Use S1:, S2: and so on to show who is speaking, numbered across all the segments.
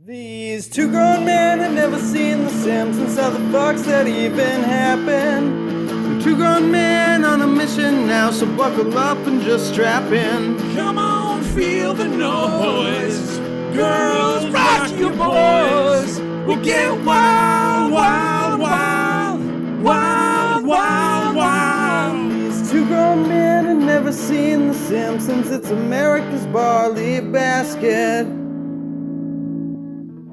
S1: These two grown men had never seen The Simpsons. How the fuck's that even happen? Two grown men on a mission now, so buckle up and just strap in.
S2: Come on, feel the noise. Girls, rock your boys. We'll get wild, wild, wild. Wild, wild, wild.
S1: These two grown men had never seen The Simpsons. It's America's Barley Basket.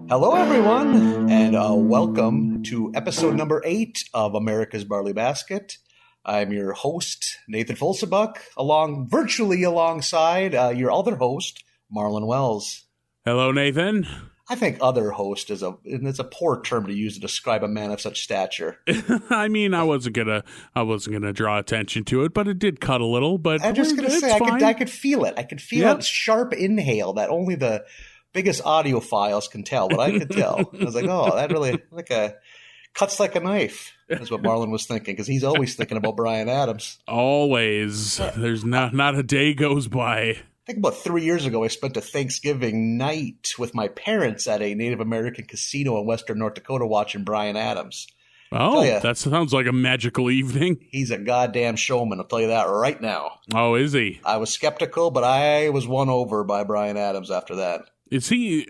S3: Hello, everyone, and welcome to episode number 8 of America's Barley Basket. I'm your host, Nathan Folsebuck, virtually alongside your other host, Marlin Wells.
S2: Hello, Nathan.
S3: I think other host is a poor term to use to describe a man of such stature.
S2: I mean, I wasn't gonna draw attention to it, but it did cut a little. But
S3: I'm just gonna say, I could feel it. I could feel a sharp inhale that only the biggest audiophiles can tell, but I could tell. I was like, oh, that really cuts like a knife, is what Marlon was thinking, because he's always thinking about Bryan Adams.
S2: Always. There's not a day goes by.
S3: I think about 3 years ago, I spent a Thanksgiving night with my parents at a Native American casino in western North Dakota watching Bryan Adams.
S2: Oh, that sounds like a magical evening.
S3: He's a goddamn showman, I'll tell you that right now.
S2: Oh, is he?
S3: I was skeptical, but I was won over by Bryan Adams after that.
S2: Is he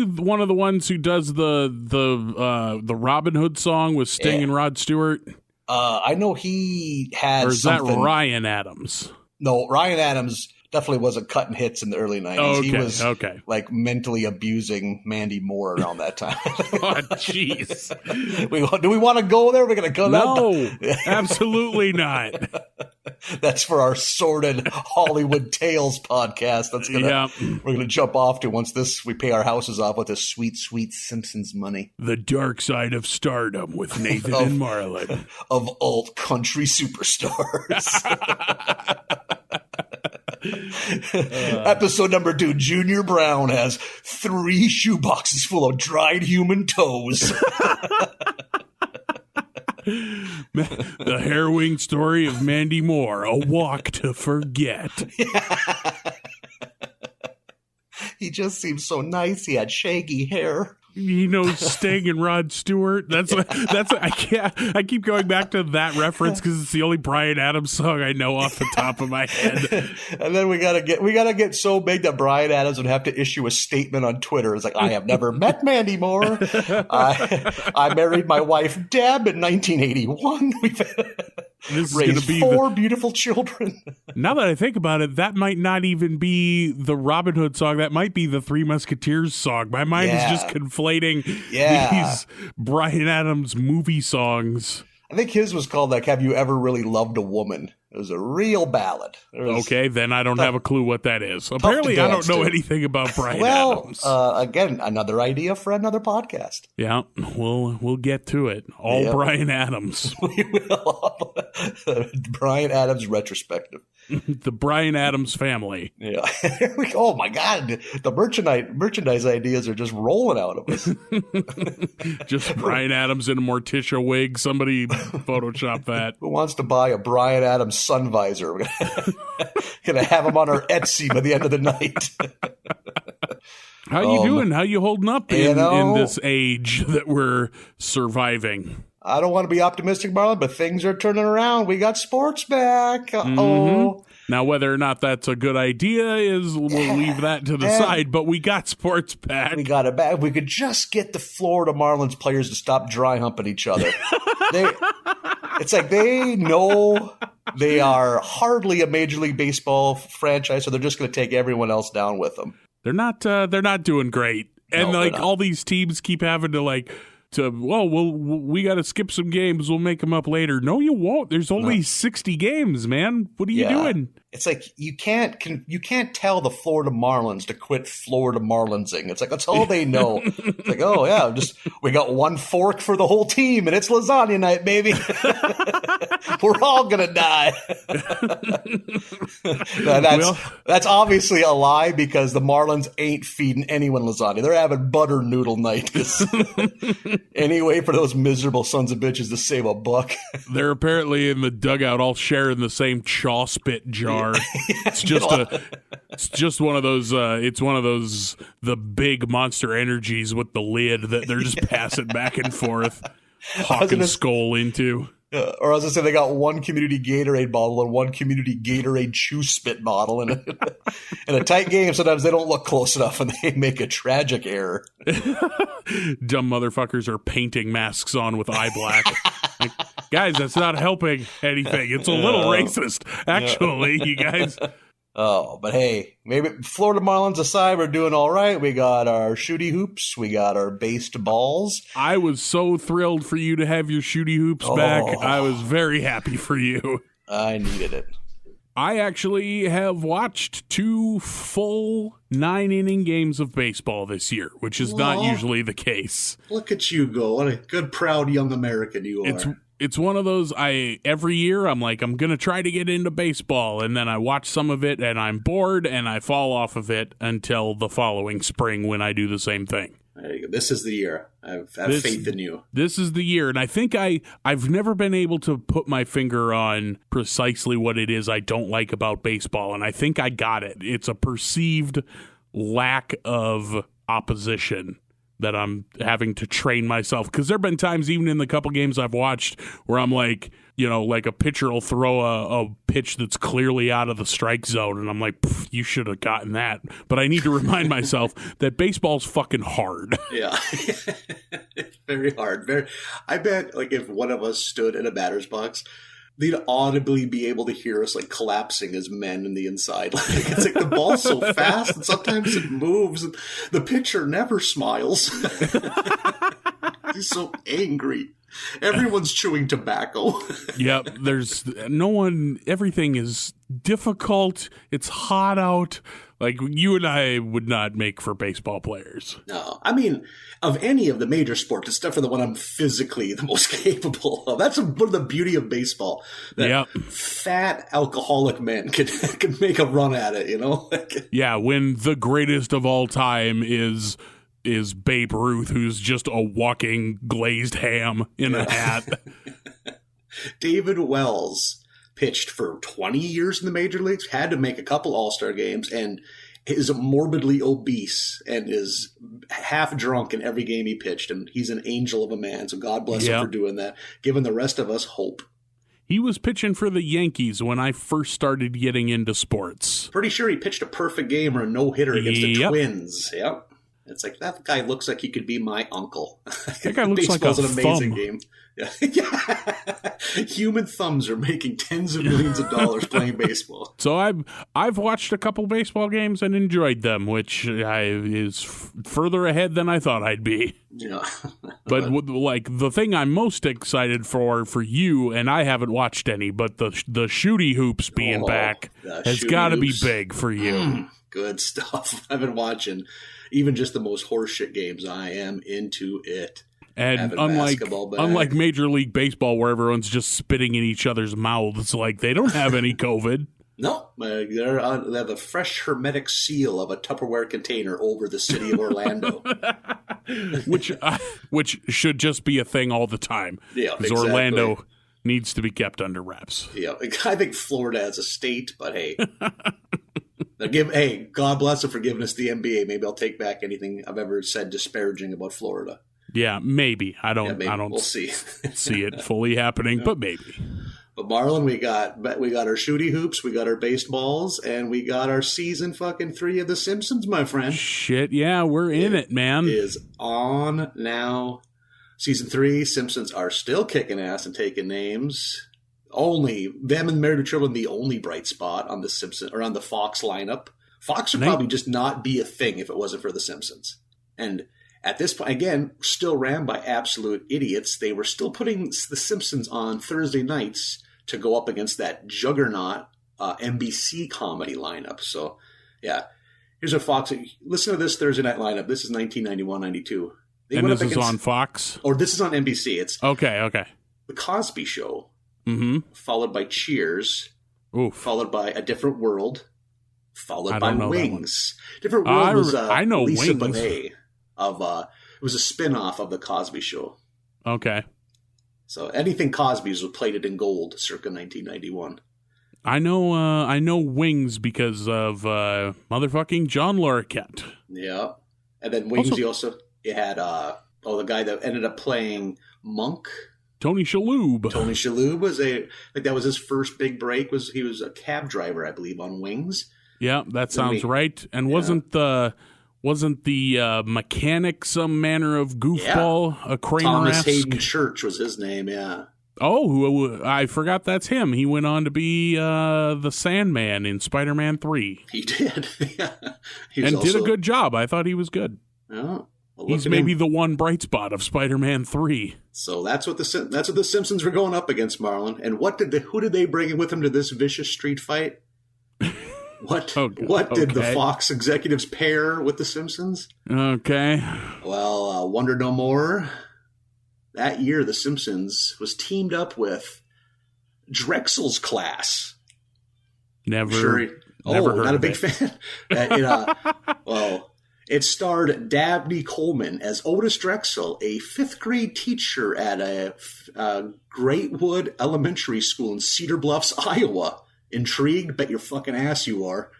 S2: one of the ones who does the Robin Hood song with Sting and Rod Stewart?
S3: I know he had.
S2: Or is that Ryan Adams?
S3: No, Ryan Adams definitely wasn't cutting hits in the early 90s. He was like mentally abusing Mandy Moore around that time.
S2: Oh, jeez.
S3: Do we want to go there? We're going to go there?
S2: No, absolutely not.
S3: That's for our sordid Hollywood Tales podcast. We're gonna jump off to once we pay our houses off with this sweet, sweet Simpsons money.
S2: The Dark Side of Stardom with Nathan and Marlin
S3: of alt country superstars. Episode number 2. Junior Brown has 3 shoeboxes full of dried human toes.
S2: The harrowing story of Mandy Moore, A Walk to Forget.
S3: He just seems so nice. He had shaggy hair.
S2: He knows Sting and Rod Stewart. I keep going back to that reference because it's the only Bryan Adams song I know off the top of my head.
S3: And then we gotta get so big that Bryan Adams would have to issue a statement on Twitter. It's like, I have never met Mandy Moore. I married my wife Deb in 1981. We've raised 4 beautiful children.
S2: Now that I think about it, that might not even be the Robin Hood song. That might be the Three Musketeers song. My mind is just conflating these Bryan Adams movie songs.
S3: I think his was called, Have You Ever Really Loved a Woman? It was a real ballad.
S2: Okay, then I don't have a clue what that is. Apparently, I don't know anything about Bryan Adams.
S3: Again, another idea for another podcast.
S2: Yeah, we'll get to it. All Bryan Adams.
S3: We will. Bryan Adams retrospective.
S2: The Bryan Adams family.
S3: Yeah. Oh my God, the merchandise ideas are just rolling out of us.
S2: Just Bryan Adams in a Morticia wig. Somebody Photoshop that.
S3: Who wants to buy a Bryan Adams sun visor? We're gonna have them on our Etsy by the end of the night.
S2: How you doing? How you holding up in this age that we're surviving?
S3: I don't want to be optimistic, Marlon, but things are turning around. We got sports back.
S2: Mm-hmm. Now, whether or not that's a good idea we'll leave that to the side, but we got sports back.
S3: We got it back. We could just get the Florida Marlins players to stop dry humping each other. It's like they know they are hardly a Major League Baseball franchise, so they're just going to take everyone else down with them.
S2: They're not doing great. And all these teams keep having to we got to skip some games. We'll make them up later. No, you won't. There's only 60 games, man. What are you doing?
S3: It's like you can't tell the Florida Marlins to quit Florida Marlinsing. It's like that's all they know. It's like, oh yeah, we got one fork for the whole team, and it's lasagna night, baby. We're all gonna die. That's obviously a lie because the Marlins ain't feeding anyone lasagna. They're having butter noodle night. Any way for those miserable sons of bitches to save a buck.
S2: They're apparently in the dugout all sharing the same chaw spit jar. It's just one of those. It's one of those the big Monster Energies with the lid that they're just passing back and forth, hawking skull into.
S3: Or as I say, they got one community Gatorade bottle and one community Gatorade chew spit bottle. And in a tight game, sometimes they don't look close enough and they make a tragic error.
S2: Dumb motherfuckers are painting masks on with eye black. Like, guys, that's not helping anything. It's a little racist, actually, you guys.
S3: Oh, but hey, maybe Florida Marlins aside, we're doing all right. We got our shooty hoops. We got our based balls.
S2: I was so thrilled for you to have your shooty hoops back. I was very happy for you.
S3: I needed it.
S2: I actually have watched 2 full 9-inning games of baseball this year, which is not usually the case.
S1: Look at you go. What a good, proud young American you are.
S2: It's one of those, every year I'm like, I'm going to try to get into baseball, and then I watch some of it, and I'm bored, and I fall off of it until the following spring when I do the same thing.
S1: There you go. This is the year. I have faith in you.
S2: This is the year, and I think I've never been able to put my finger on precisely what it is I don't like about baseball, and I think I got it. It's a perceived lack of opposition that I'm having to train myself. Because there have been times, even in the couple games I've watched, where I'm like, like a pitcher will throw a pitch that's clearly out of the strike zone, and I'm like, you should have gotten that. But I need to remind myself that baseball's fucking hard.
S1: Yeah. It's very hard. I bet, if one of us stood in a batter's box, they'd audibly be able to hear us collapsing as men in the inside. It's the ball's so fast and sometimes it moves and the pitcher never smiles. He's so angry. Everyone's chewing tobacco.
S2: Yep. There's no one, everything is difficult. It's hot out. You and I would not make for baseball players.
S1: No. I mean, of any of the major sports, it's definitely the one I'm physically the most capable of. That's one of the beauty of baseball. That fat alcoholic men can make a run at it,
S2: Yeah, when the greatest of all time is Babe Ruth, who's just a walking glazed ham in a hat.
S1: David Wells pitched for 20 years in the major leagues, had to make a couple All-Star games, and is morbidly obese and is half drunk in every game he pitched. And he's an angel of a man. So God bless him for doing that, giving the rest of us hope.
S2: He was pitching for the Yankees when I first started getting into sports.
S1: Pretty sure he pitched a perfect game or a no-hitter against the Twins. Yep. It's that guy looks like he could be my uncle.
S2: That guy looks like a
S1: an amazing
S2: thumb.
S1: Game. Yeah. Human thumbs are making tens of millions of dollars playing baseball.
S2: So I've watched a couple baseball games and enjoyed them, which is further ahead than I thought I'd be.
S1: Yeah.
S2: But the thing I'm most excited for you, and I haven't watched any, but the shooty hoops being back has got to be big for you.
S1: Good stuff. I've been watching even just the most horseshit games. I am into it.
S2: And unlike Major League Baseball, where everyone's just spitting in each other's mouths, they don't have any COVID.
S1: No, they have a fresh hermetic seal of a Tupperware container over the city of Orlando.
S2: which should just be a thing all the time.
S1: Yeah,
S2: because
S1: exactly.
S2: Orlando needs to be kept under wraps.
S1: Yeah, I think Florida as a state, but hey. Hey, God bless the forgiveness of the NBA. Maybe I'll take back anything I've ever said disparaging about Florida.
S2: Yeah, maybe. I don't
S1: we'll see.
S2: see it fully happening, but maybe.
S1: But Marlin, we got our shooty hoops, we got our baseballs, and we got our season 3 of The Simpsons, my friend.
S2: Shit, yeah, we're in it, man.
S1: It is on now. Season 3, Simpsons are still kicking ass and taking names. Only them and Married with Children, the only bright spot on the Simpsons or on the Fox lineup. Fox would probably just not be a thing if it wasn't for the Simpsons. And at this point, again, still ran by absolute idiots. They were still putting the Simpsons on Thursday nights to go up against that juggernaut NBC comedy lineup. So, yeah, here's a Fox. Listen to this Thursday night lineup. This is 1991-92.
S2: And this is on Fox?
S1: Or this is on NBC. It's
S2: Okay.
S1: The Cosby Show, followed by Cheers, followed by A Different World, followed by Wings. Different World was
S2: I know
S1: Lisa
S2: Wings.
S1: Bonet of it was a spin-off of the Cosby Show.
S2: Okay.
S1: So anything Cosby's was plated in gold circa 1991. I
S2: know Wings because of motherfucking John Larroquette.
S1: Yeah. And then Wings, you had the guy that ended up playing Monk.
S2: Tony Shalhoub.
S1: Tony Shalhoub was that was his first big break. He was a cab driver, I believe, on Wings.
S2: Yeah, that sounds right. And wasn't the mechanic some manner of goofball, a Kramer-esque?
S1: Thomas Hayden Church was his name, yeah.
S2: Oh, I forgot that's him. He went on to be the Sandman in Spider-Man 3.
S1: He did.
S2: Did a good job. I thought he was good.
S1: Yeah. Well,
S2: he's maybe the one bright spot of Spider-Man 3.
S1: So that's what the Simpsons were going up against, Marlin. And who did they bring with them to this vicious street fight? What did the Fox executives pair with the Simpsons?
S2: Okay.
S1: Well, Wonder No More. That year, the Simpsons was teamed up with Drexel's Class.
S2: Never heard
S1: not a big
S2: it.
S1: fan. It starred Dabney Coleman as Otis Drexel, a 5th grade teacher at a Greatwood Elementary School in Cedar Bluffs, Iowa. Intrigued? Bet your fucking ass you are.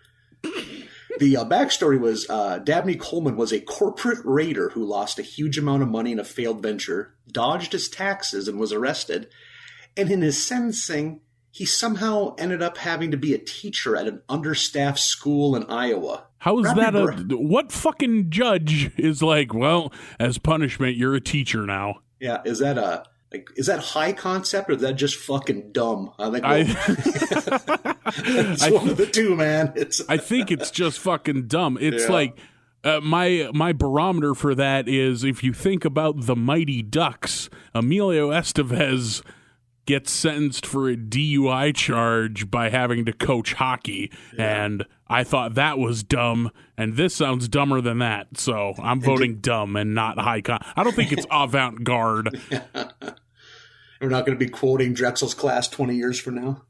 S1: The backstory was Dabney Coleman was a corporate raider who lost a huge amount of money in a failed venture, dodged his taxes, and was arrested. And in his sentencing, he somehow ended up having to be a teacher at an understaffed school in Iowa.
S2: How is what fucking judge is like, well, as punishment, you're a teacher now?
S1: Yeah, is that high concept or is that just fucking dumb? I think it's one of the two, man.
S2: I think it's just fucking dumb. It's like my barometer for that is if you think about the Mighty Ducks, Emilio Estevez gets sentenced for a DUI charge by having to coach hockey, and I thought that was dumb, and this sounds dumber than that, so I'm voting dumb and not high I don't think it's avant-garde.
S1: We're not going to be quoting Drexel's Class 20 years from now?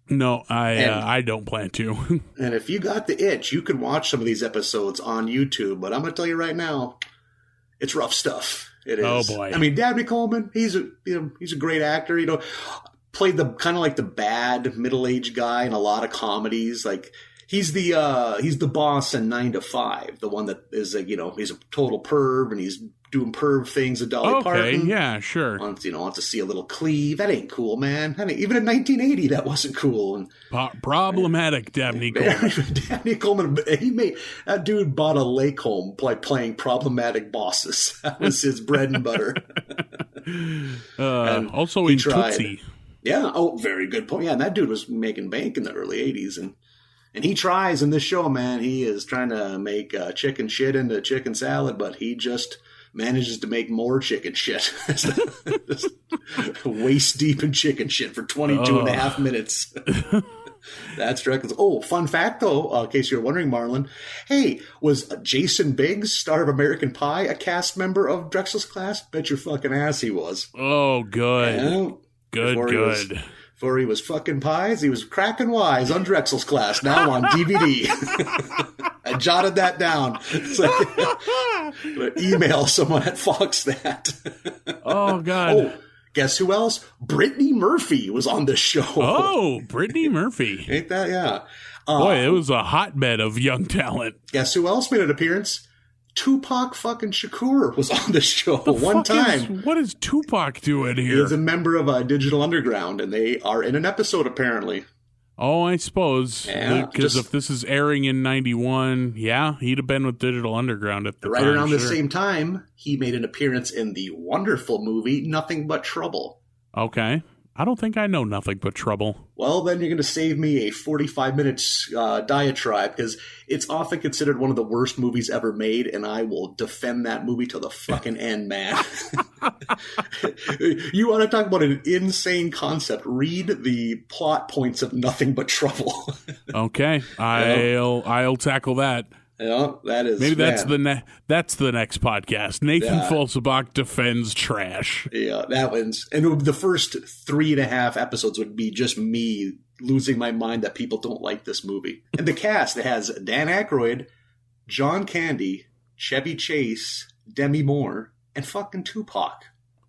S2: No, I don't plan to.
S1: And if you got the itch, you could watch some of these episodes on YouTube, but I'm going to tell you right now, it's rough stuff. It is.
S2: Oh boy!
S1: I mean, Dabney Coleman, he's a great actor. Played the kind of like the bad middle-aged guy in a lot of comedies. Like he's the boss in 9 to 5, the one that is he's a total perv and he's doing perv things at Dolly Parton.
S2: Yeah, sure.
S1: Wants to see a little cleave. That ain't cool, man. Even in 1980, that wasn't cool. And
S2: problematic, Dabney Coleman.
S1: Dabney Coleman, that dude bought a lake home playing problematic bosses. That was his bread and butter.
S2: Also in Tootsie.
S1: Yeah. Oh, very good point. Yeah, and that dude was making bank in the early 80s. And he tries in this show, man. He is trying to make chicken shit into chicken salad, but he just manages to make more chicken shit. Just waist deep in chicken shit for 22 and a half minutes. That's Drexel. Oh, fun fact, though, in case you're wondering, Marlin. Hey, was Jason Biggs, star of American Pie, a cast member of Drexel's Class? Bet your fucking ass he was.
S2: Oh, good.
S1: Yeah.
S2: Good.
S1: Before he was fucking pies, he was cracking wise on Drexel's Class, now on DVD. I jotted that down. It's like, email someone at Fox that.
S2: Oh, God.
S1: Oh, guess who else? Brittany Murphy was on this show.
S2: Oh, Brittany Murphy.
S1: Ain't that, yeah.
S2: Boy, it was a hotbed of young talent.
S1: Guess who else made an appearance? Tupac fucking Shakur was on the show one time.
S2: What is Tupac doing here?
S1: He's a member of Digital Underground, and they are in an episode, apparently.
S2: Oh, I suppose. Because if this is airing in 91, he'd have been with Digital Underground at the time.
S1: Right around the same time, he made an appearance in the wonderful movie Nothing But Trouble.
S2: Okay. I don't think I know Nothing But Trouble.
S1: Well, then you're going to save me a 45 minutes diatribe, because it's often considered one of the worst movies ever made, and I will defend that movie till the fucking end, man. You want to talk about an insane concept? Read the plot points of Nothing But Trouble.
S2: Okay, I'll tackle that.
S1: That is
S2: maybe that's that's the next podcast. Nathan Folsabach defends trash.
S1: Yeah, that one's and the first 3.5 episodes would be just me losing my mind that people don't like this movie. And the cast, it has Dan Aykroyd, John Candy, Chevy Chase, Demi Moore, and fucking Tupac.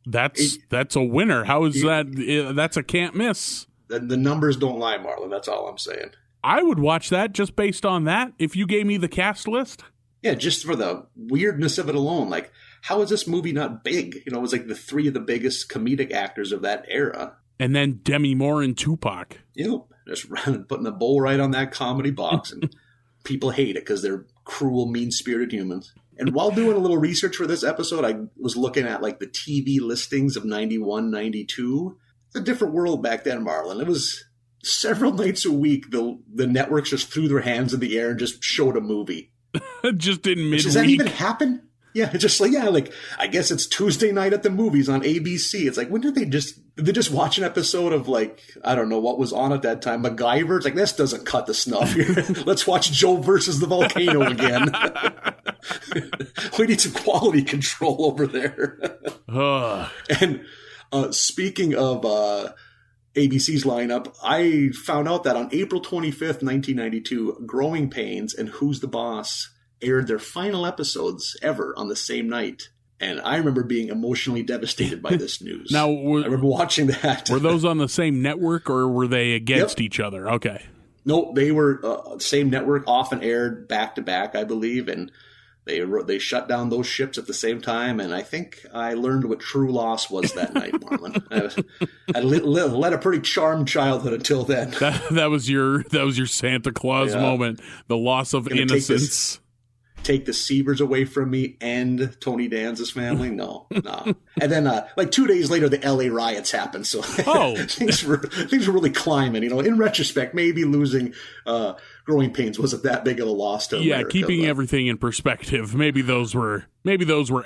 S2: That's a winner. How is that? That's a can't miss.
S1: The numbers don't lie, Marlon. That's all I'm saying.
S2: I would watch that just based on that. If you gave me the cast list.
S1: Yeah, just for the weirdness of it alone. Like, how is this movie not big? You know, it was like the 3 of the biggest comedic actors of that era.
S2: And then Demi Moore and Tupac.
S1: Yep. Just putting the bowl right on that comedy box. And people hate it because they're cruel, mean-spirited humans. And while doing a little research for this episode, I was looking at like the TV listings of 91, 92. It's a different world back then, Marlon. It was several nights a week, the networks just threw their hands in the air and just showed a movie.
S2: Just in midweek.
S1: Does that even happen? Yeah, it's just like, I guess it's Tuesday night at the movies on ABC. It's like, when did they just watch an episode of like, I don't know what was on at that time, MacGyver? It's like, this doesn't cut the snuff here. Let's watch Joe versus the volcano again. We need some quality control over there. And speaking of ABC's lineup, I found out that on April 25th, 1992, Growing Pains and Who's the Boss aired their final episodes ever on the same night. And I remember being emotionally devastated by this news.
S2: Now,
S1: I remember watching that.
S2: Were those on the same network or were they against each other? Okay.
S1: No, they were same network, often aired back to back, I believe. And they shut down those ships at the same time, and I think I learned what true loss was that night, Marlon. I led a pretty charmed childhood until then.
S2: That was your Santa Claus moment, the loss of innocence.
S1: Take the Sievers away from me and Tony Danza's family? No. And then, like 2 days later, the LA riots happened. So things were really climbing. You know, in retrospect, maybe losing Growing Pains wasn't that big of a loss to America.
S2: Keeping everything in perspective. Maybe those were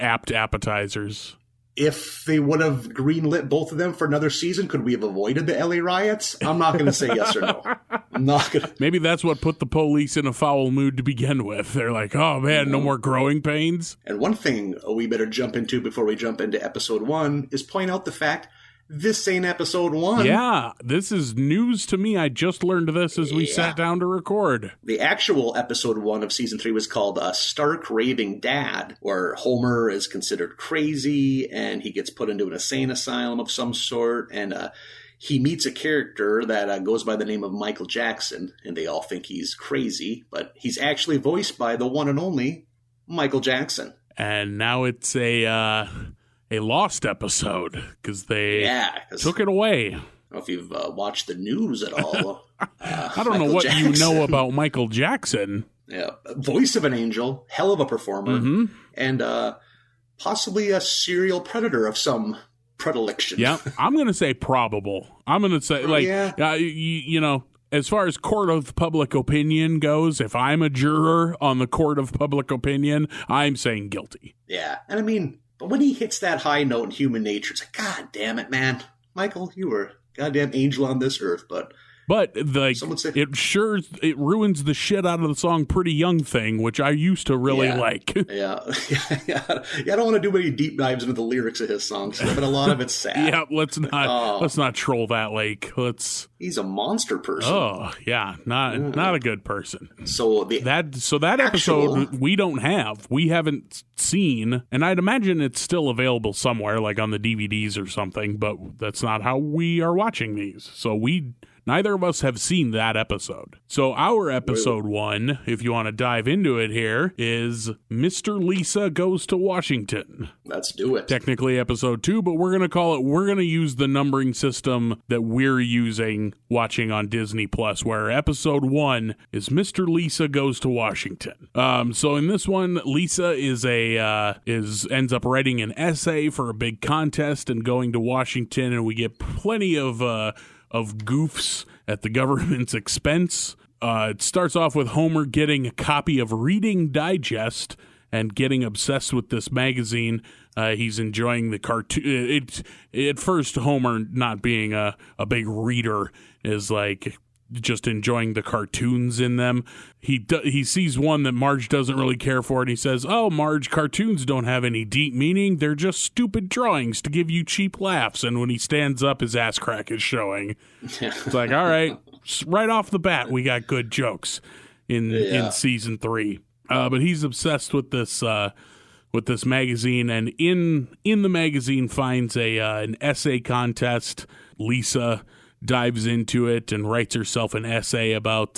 S2: apt appetizers.
S1: If they would have greenlit both of them for another season, could we have avoided the LA riots? I'm not going to say yes or no. I'm not going to.
S2: Maybe that's what put the police in a foul mood to begin with. They're like, oh man, no more Growing Pains.
S1: And one thing we better jump into before we jump into episode 1 is point out the fact this ain't episode 1.
S2: Yeah, this is news to me. I just learned this as we sat down to record.
S1: The actual episode 1 of season 3 was called Stark Raving Dad, where Homer is considered crazy and he gets put into an insane asylum of some sort. And he meets a character that goes by the name of Michael Jackson, and they all think he's crazy, but he's actually voiced by the one and only Michael Jackson.
S2: And now it's a lost episode because they took it away.
S1: I don't know if you've watched the news at all.
S2: I don't know what you know about Michael Jackson.
S1: Yeah, voice of an angel, hell of a performer, and possibly a serial predator of some predilection.
S2: Yeah, I'm going to say probable. I'm going to say, you know, as far as court of public opinion goes, if I'm a juror on the court of public opinion, I'm saying guilty.
S1: Yeah, and I mean, but when he hits that high note in human nature, it's like, God damn it, man. Michael, you were a goddamn angel on this earth, But
S2: like, it ruins the shit out of the song Pretty Young Thing, which I used to really like.
S1: Yeah. I don't want to do any deep dives into the lyrics of his songs, but a lot of it's sad.
S2: Yeah, let's not troll that lake.
S1: He's a monster person.
S2: Oh, yeah, not a good person.
S1: So
S2: that episode we haven't seen, and I'd imagine it's still available somewhere, like on the DVDs or something, but that's not how we are watching these. So neither of us have seen that episode. So our episode 1, if you want to dive into it here, is Mr. Lisa Goes to Washington.
S1: Let's do it.
S2: Technically episode 2, but we're going to use the numbering system that we're using watching on Disney Plus, where episode 1 is Mr. Lisa Goes to Washington. So in this one, Lisa ends up writing an essay for a big contest and going to Washington, and we get plenty of goofs at the government's expense. It starts off with Homer getting a copy of Reading Digest and getting obsessed with this magazine. He's enjoying the cartoon. At first, Homer, not being a big reader, is like just enjoying the cartoons in them. He sees one that Marge doesn't really care for, and he says, "Oh, Marge, cartoons don't have any deep meaning. They're just stupid drawings to give you cheap laughs." And when he stands up, his ass crack is showing. It's like, all right, right off the bat, we got good jokes in season 3. But he's obsessed with this magazine, and in the magazine finds an essay contest. Lisa dives into it and writes herself an essay about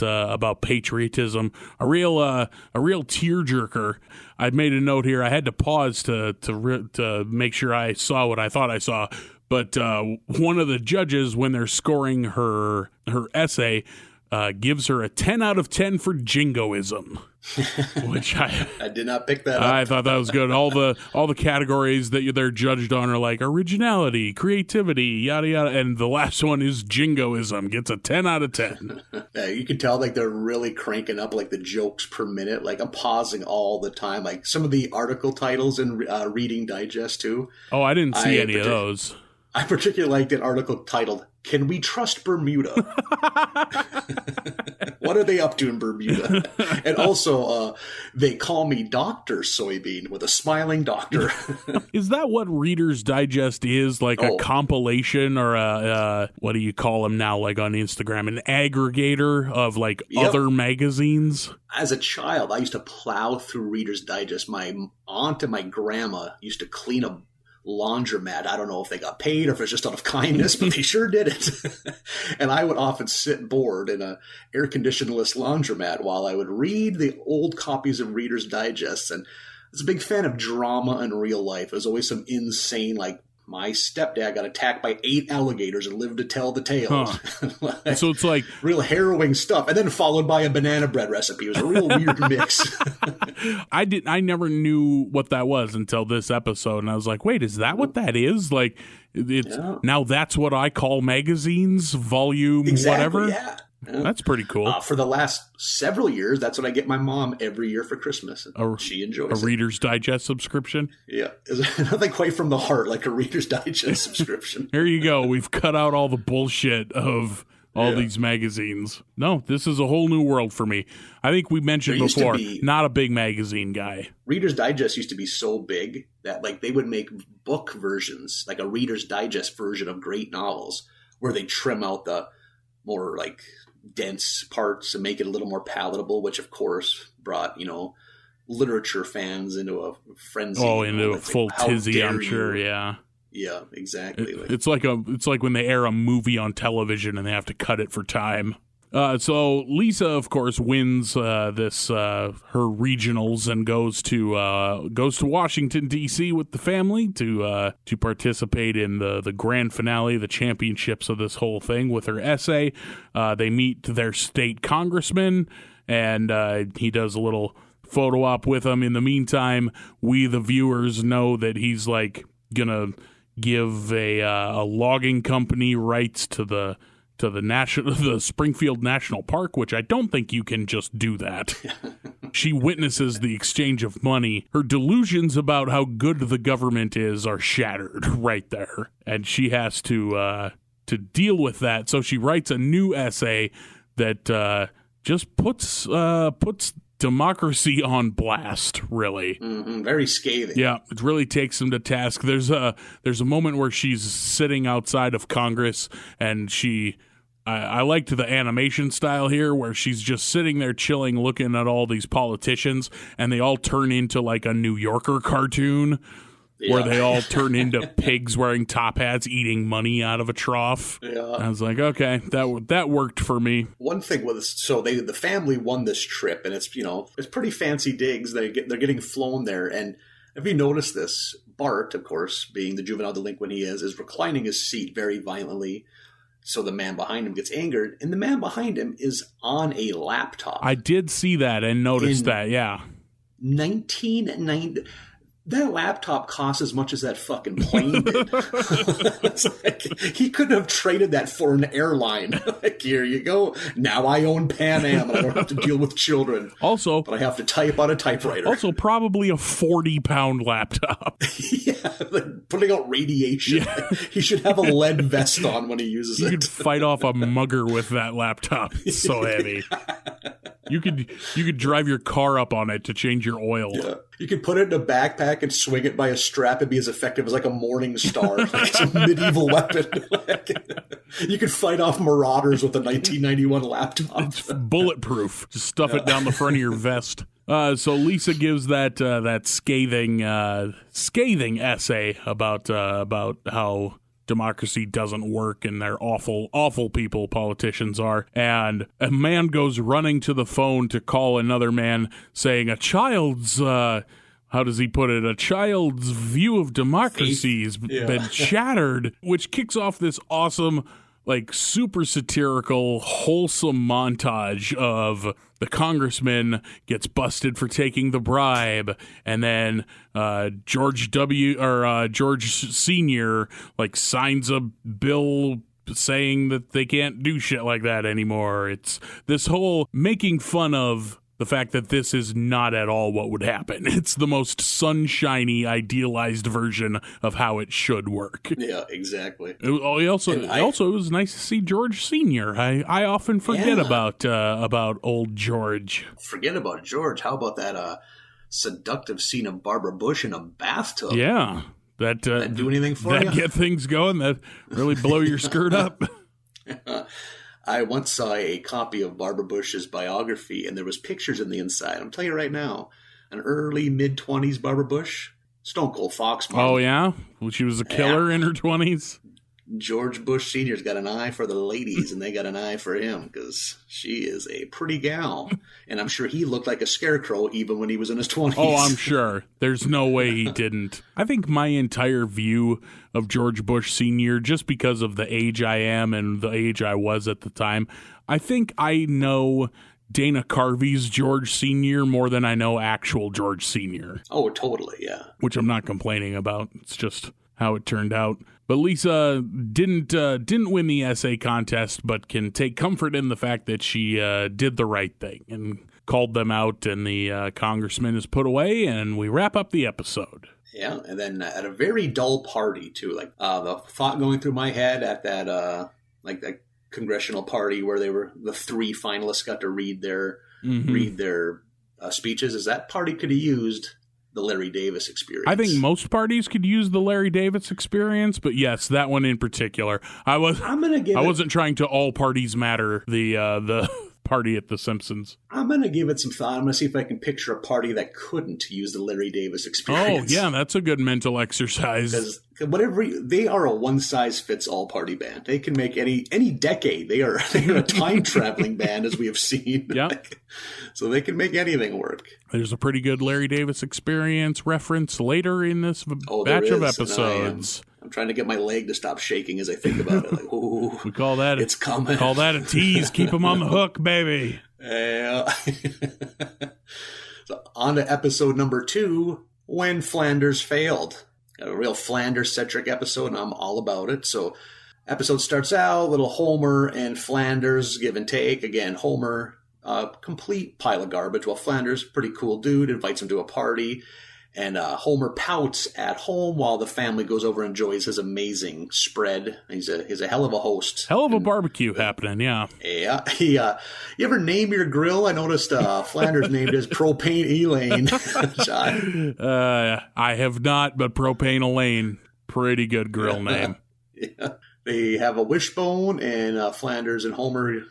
S2: patriotism, a real tearjerker. I'd made a note here. I had to pause to make sure I saw what I thought I saw. But one of the judges, when they're scoring her essay, gives her a 10 out of 10 for jingoism, which I
S1: did not pick that up.
S2: I thought that was good. All the categories that they're judged on are like originality, creativity, yada yada, and the last one is jingoism. Gets a 10 out of 10.
S1: Yeah, you can tell like they're really cranking up like the jokes per minute. Like I'm pausing all the time. Like some of the article titles in Reading Digest too.
S2: Oh, I didn't see any of those.
S1: I particularly liked an article titled, "Can We Trust Bermuda?" What are they up to in Bermuda? And also, they call me Dr. Soybean with a smiling doctor.
S2: Is that what Reader's Digest is? Like a compilation or a what do you call them now, like on Instagram? An aggregator of like other magazines?
S1: As a child, I used to plow through Reader's Digest. My aunt and my grandma used to clean a laundromat. I don't know if they got paid or if it's just out of kindness, but they sure did it. And I would often sit bored in a air-conditioned-less laundromat while I would read the old copies of Reader's Digest. And I was a big fan of drama in real life. There's always some insane, like, my stepdad got attacked by 8 alligators and lived to tell the tale.
S2: Huh. So it's like
S1: real harrowing stuff, and then followed by a banana bread recipe. It was a real weird mix.
S2: I never knew what that was until this episode, and I was like, wait, is that what that is? Like, it's now that's what I call magazines, volume, whatever.
S1: Yeah.
S2: That's pretty cool.
S1: For the last several years, that's what I get my mom every year for Christmas. She enjoys it.
S2: A Reader's Digest subscription?
S1: Yeah. Nothing quite from the heart like a Reader's Digest subscription.
S2: There you go. We've cut out all the bullshit of all these magazines. No, this is a whole new world for me. I think we mentioned before, not a big magazine guy.
S1: Reader's Digest used to be so big that like they would make book versions, like a Reader's Digest version of great novels, where they trim out the more like dense parts and make it a little more palatable, which of course brought, literature fans into a frenzy.
S2: Oh, into a full tizzy, I'm sure. Yeah.
S1: Yeah, exactly.
S2: It's like when they air a movie on television and they have to cut it for time. So Lisa, of course, wins her regionals and goes to Washington D.C. with the family to participate in the grand finale, the championships of this whole thing with her essay. They meet their state congressman, and he does a little photo op with them. In the meantime, we the viewers know that he's like gonna give a logging company rights to the Springfield National Park, which I don't think you can just do that. She witnesses the exchange of money. Her delusions about how good the government is are shattered right there, and she has to deal with that. So she writes a new essay that just puts democracy on blast, really.
S1: Mm-hmm, very scathing.
S2: Yeah, it really takes him to task. There's a moment where she's sitting outside of Congress, and I liked the animation style here, where she's just sitting there chilling, looking at all these politicians, and they all turn into like a New Yorker cartoon, where they all turn into pigs wearing top hats, eating money out of a trough. Yeah. I was like, okay, that worked for me.
S1: One thing was, so the family won this trip, and it's pretty fancy digs. They're getting flown there, and if you notice this, Bart, of course, being the juvenile delinquent he is reclining his seat very violently. So the man behind him gets angered, and the man behind him is on a laptop.
S2: I did see that and noticed that, yeah.
S1: 1990. that laptop costs as much as that fucking plane did. It's like, he couldn't have traded that for an airline. Like, here you go. Now I own Pan Am and I don't have to deal with children.
S2: Also,
S1: but I have to type on a typewriter.
S2: Also, probably a 40-pound laptop.
S1: Yeah, like putting out radiation. Yeah. He should have a lead vest on when he uses it.
S2: You could fight off a mugger with that laptop. It's so heavy. You could drive your car up on it to change your oil.
S1: Yeah. You could put it in a backpack and swing it by a strap and be as effective as like a morning star. Like it's a medieval weapon. You could fight off marauders with a 1991 laptop.
S2: It's bulletproof. Just stuff it down the front of your vest. So Lisa gives that scathing essay about how democracy doesn't work and they're awful people politicians are. And a man goes running to the phone to call another man saying a child's, how does he put it? A child's view of democracy has been shattered, which kicks off this awesome, like super satirical, wholesome montage of the congressman gets busted for taking the bribe, and then George Sr. like signs a bill saying that they can't do shit like that anymore. It's this whole making fun of the fact that this is not at all what would happen. It's the most sunshiny, idealized version of how it should work.
S1: Yeah, exactly.
S2: It was nice to see George Sr. I often forget about old George.
S1: Forget about George. How about that seductive scene of Barbara Bush in a bathtub?
S2: Yeah. That
S1: do anything for you?
S2: That get things going? That really blow your skirt up?
S1: I once saw a copy of Barbara Bush's biography, and there was pictures in the inside. I'm telling you right now, an early, mid-20s Barbara Bush, Stone Cold Fox model.
S2: Oh, yeah? Well, she was a killer in her 20s?
S1: George Bush Sr.'s got an eye for the ladies, and they got an eye for him, because she is a pretty gal. And I'm sure he looked like a scarecrow even when he was in his 20s.
S2: Oh, I'm sure. There's no way he didn't. I think my entire view of George Bush Sr., just because of the age I am and the age I was at the time, I think I know Dana Carvey's George Sr. more than I know actual George Sr.
S1: Oh, totally, yeah.
S2: Which I'm not complaining about. It's just how it turned out. But Lisa didn't win the essay contest, but can take comfort in the fact that she did the right thing and called them out, and the congressman is put away, and we wrap up the episode.
S1: Yeah, and then at a very dull party, too. Like, the thought going through my head at that, that congressional party where the three finalists got to read their speeches, is that party could have used the Larry Davis Experience.
S2: I think most parties could use the Larry Davis Experience, but yes, that one in particular. I wasn't trying to all parties matter the party at The Simpsons.
S1: I'm going to give it some thought. I'm going to see if I can picture a party that couldn't use the Larry Davis Experience.
S2: Oh, yeah, that's a good mental exercise.
S1: Because they are a one-size-fits-all party band. They can make any decade. They are a time-traveling band, as we have seen.
S2: Yeah.
S1: So they can make anything work.
S2: There's a pretty good Larry Davis Experience reference later in this batch of episodes.
S1: I'm trying to get my leg to stop shaking as I think about it. Like, ooh,
S2: we call that
S1: it's coming.
S2: Call that a tease. Keep him on the hook, baby.
S1: Yeah. So on to episode number 2, When Flanders Failed. A real Flanders-centric episode, and I'm all about it. So episode starts out, little Homer and Flanders give and take. Again, Homer, complete pile of garbage, while Flanders, pretty cool dude, invites him to a party. And Homer pouts at home while the family goes over and enjoys his amazing spread. He's a hell of a host.
S2: Hell of a barbecue happening, yeah.
S1: Yeah. You ever name your grill? I noticed Flanders named his Propane Elaine.
S2: I have not, but Propane Elaine, pretty good grill name.
S1: Yeah. They have a wishbone, and Flanders and Homer,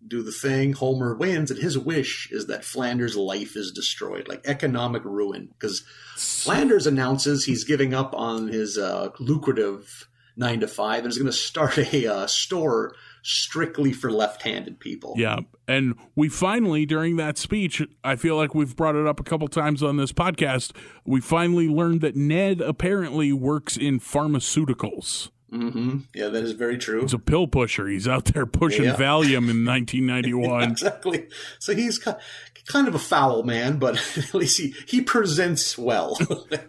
S1: do the thing. Homer wins, and his wish is that Flanders' life is destroyed, like economic ruin, because Flanders announces he's giving up on his lucrative 9-to-5 and is going to start a store strictly for left-handed people.
S2: Yeah, and we finally, during that speech, I feel like we've brought it up a couple times on this podcast, we finally learned that Ned apparently works in pharmaceuticals.
S1: Mm-hmm. Yeah, that is very true.
S2: He's a pill pusher. He's out there pushing Valium in 1991.
S1: Exactly. So kind of a foul man, but at least he presents well.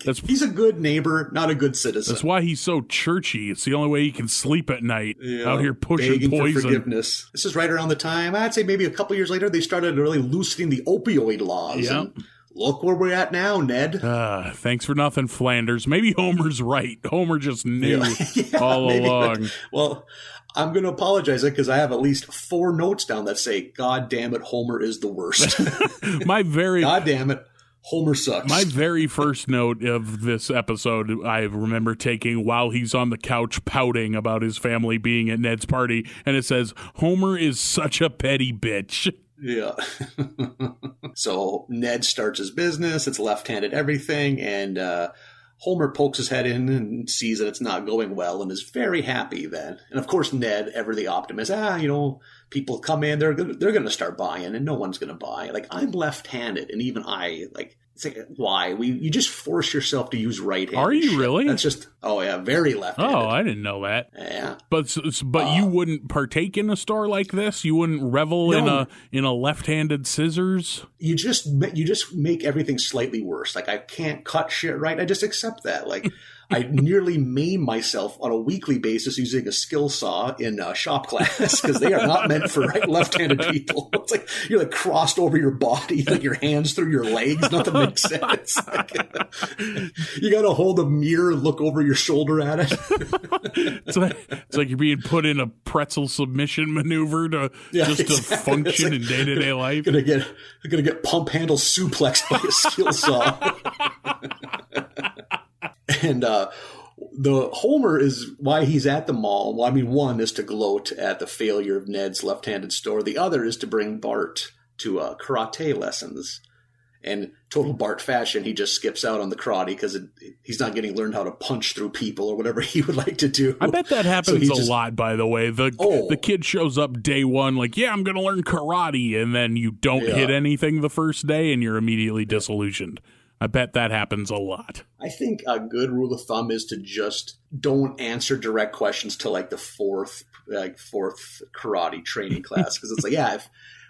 S1: He's a good neighbor, not a good citizen.
S2: That's why he's so churchy. It's the only way he can sleep at night, out here pushing
S1: begging
S2: poison.
S1: For forgiveness. This is right around the time, I'd say maybe a couple years later, they started really loosening the opioid laws.
S2: Yeah.
S1: And look where we're at now, Ned.
S2: Thanks for nothing, Flanders. Maybe Homer's right. Homer just knew all along.
S1: Well, I'm going to apologize because I have at least 4 notes down that say, God damn it, Homer is the worst. God damn it, Homer sucks.
S2: My very first note of this episode, I remember taking while he's on the couch pouting about his family being at Ned's party, and it says, Homer is such a petty bitch.
S1: Yeah. So Ned starts his business. It's left-handed everything. And Homer pokes his head in and sees that it's not going well and is very happy then. And of course, Ned, ever the optimist, people come in, they're going to start buying and no one's going to buy. Like, I'm left-handed. And even I, it's like, why? You just force yourself to use right-handed.
S2: Are you
S1: shit.
S2: really?
S1: That's just, very left-handed.
S2: Oh, I didn't know that.
S1: Yeah.
S2: But you wouldn't partake in a store like this? You wouldn't revel in a left-handed scissors?
S1: You just make everything slightly worse. Like, I can't cut shit right. I just accept that. Like, I nearly maim myself on a weekly basis using a skill saw in shop class because they are not meant for left-handed people. It's like you're like crossed over your body, like your hands through your legs. Nothing makes sense. You got to hold a mirror, look over your shoulder at it.
S2: It's like you're being put in a pretzel submission maneuver to function in day-to-day life.
S1: Gonna get pump handle suplexed by a skill saw. And the Homer is why he's at the mall. Well, I mean, one is to gloat at the failure of Ned's left-handed store. The other is to bring Bart to karate lessons. And total Bart fashion, he just skips out on the karate because he's not getting learned how to punch through people or whatever he would like to do.
S2: I bet that happens a lot, by the way. The kid shows up day one like, I'm going to learn karate. And then you don't hit anything the first day and you're immediately disillusioned. I bet that happens a lot.
S1: I think a good rule of thumb is to just don't answer direct questions till like the fourth karate training class. Because it's like, if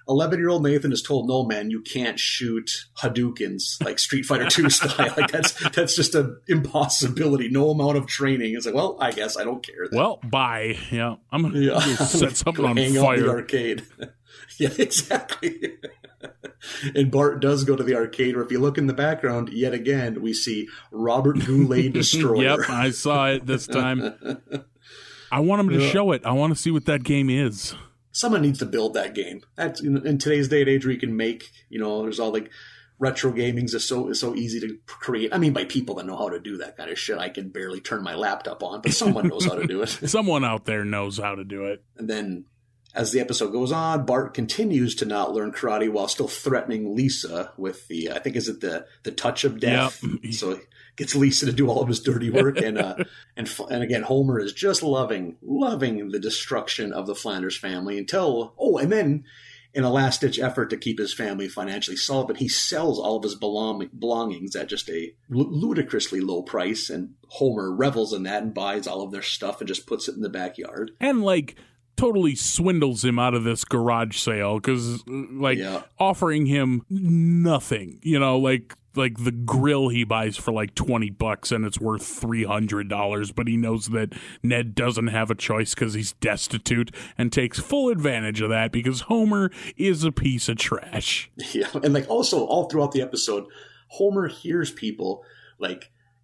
S1: 11-year-old Nathan is told, no, man, you can't shoot Hadoukens like Street Fighter 2 style. Like that's just an impossibility. No amount of training. It's like, well, I guess I don't care then.
S2: Well, bye. Yeah, I'm going to set something on
S1: hang
S2: fire.
S1: Out the arcade. Yeah, exactly. And Bart does go to the arcade where if you look in the background, yet again, we see Robert Goulet Destroyer.
S2: Yep, I saw it this time. I want him to show it. I want to see what that game is.
S1: Someone needs to build that game. That's in today's day and age where you can make, there's all like retro gaming is so easy to create. I mean, by people that know how to do that kind of shit. I can barely turn my laptop on, but someone knows how to do it.
S2: Someone out there knows how to do it.
S1: And then as the episode goes on, Bart continues to not learn karate while still threatening Lisa with I think is it the touch of death. Yep. So he gets Lisa to do all of his dirty work. And again, Homer is just loving the destruction of the Flanders family and then in a last-ditch effort to keep his family financially solvent, he sells all of his belongings at just a ludicrously low price. And Homer revels in that and buys all of their stuff and just puts it in the backyard.
S2: And totally swindles him out of this garage sale because offering him nothing, like the grill he buys for like $20 and it's worth $300, but he knows that Ned doesn't have a choice because he's destitute and takes full advantage of that because Homer is a piece of trash. Yeah,
S1: and also all throughout the episode, Homer hears people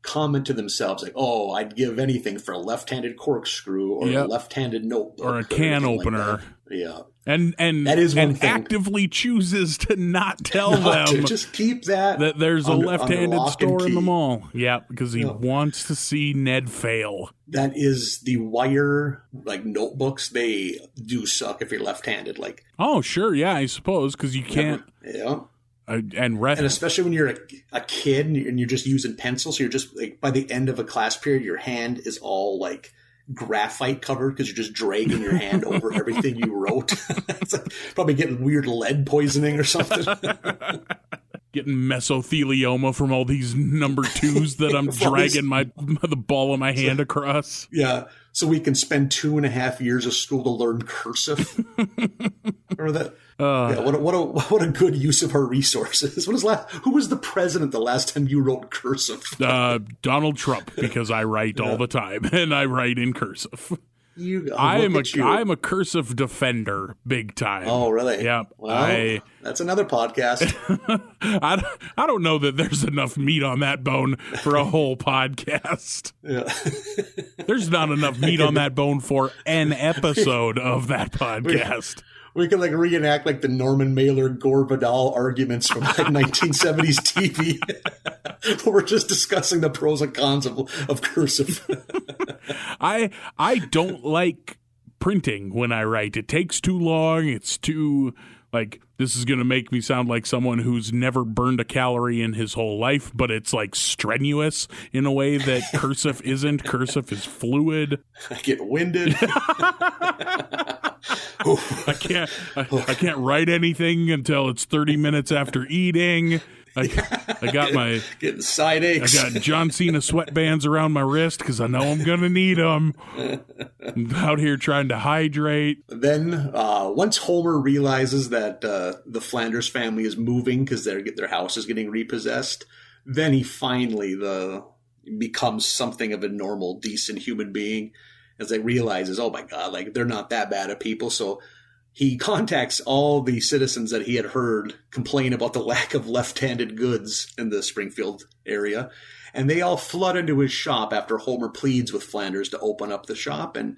S1: comment to themselves like, "Oh, I'd give anything for a left-handed corkscrew or a left-handed notebook
S2: or a can opener."
S1: Yeah,
S2: and
S1: that is one thing.
S2: Actively chooses to not tell them
S1: to just keep that
S2: there's a left-handed store in the mall. Yeah, because he wants to see Ned fail.
S1: That is the wire notebooks. They do suck if you're left-handed.
S2: Oh, sure, yeah, I suppose because you can't.
S1: Yeah.
S2: And
S1: especially when you're a kid and you're just using pencils, so you're just by the end of a class period, your hand is all graphite covered because you're just dragging your hand over everything you wrote. It's probably getting weird lead poisoning or something.
S2: getting mesothelioma from all these number 2s that I'm dragging the ball of my hand across.
S1: Yeah, so we can spend 2.5 years of school to learn cursive. Remember that? Yeah, what a good use of our resources. Who was the president the last time you wrote cursive?
S2: Donald Trump, because I write all the time, and I write in cursive. I'm a cursive defender, big time.
S1: Oh, really?
S2: Yeah.
S1: Well, that's another podcast.
S2: I don't know that there's enough meat on that bone for a whole podcast.
S1: Yeah.
S2: There's not enough meat on that bone for an episode of that podcast.
S1: We could reenact the Norman Mailer Gore Vidal arguments from 1970s TV. We're just discussing the pros and cons of cursive.
S2: I don't like printing when I write. It takes too long. It's too this is going to make me sound like someone who's never burned a calorie in his whole life, but it's strenuous in a way that cursive isn't. Cursive is fluid.
S1: I get winded.
S2: I can't write anything until it's 30 minutes after eating. I got my
S1: getting side aches.
S2: I got John Cena sweatbands around my wrist because I know I'm gonna need them. I'm out here trying to hydrate.
S1: Then once Homer realizes that the Flanders family is moving because their house is getting repossessed, then he finally becomes something of a normal, decent human being. As they realizes, oh my God, they're not that bad of people. So he contacts all the citizens that he had heard complain about the lack of left-handed goods in the Springfield area. And they all flood into his shop after Homer pleads with Flanders to open up the shop. And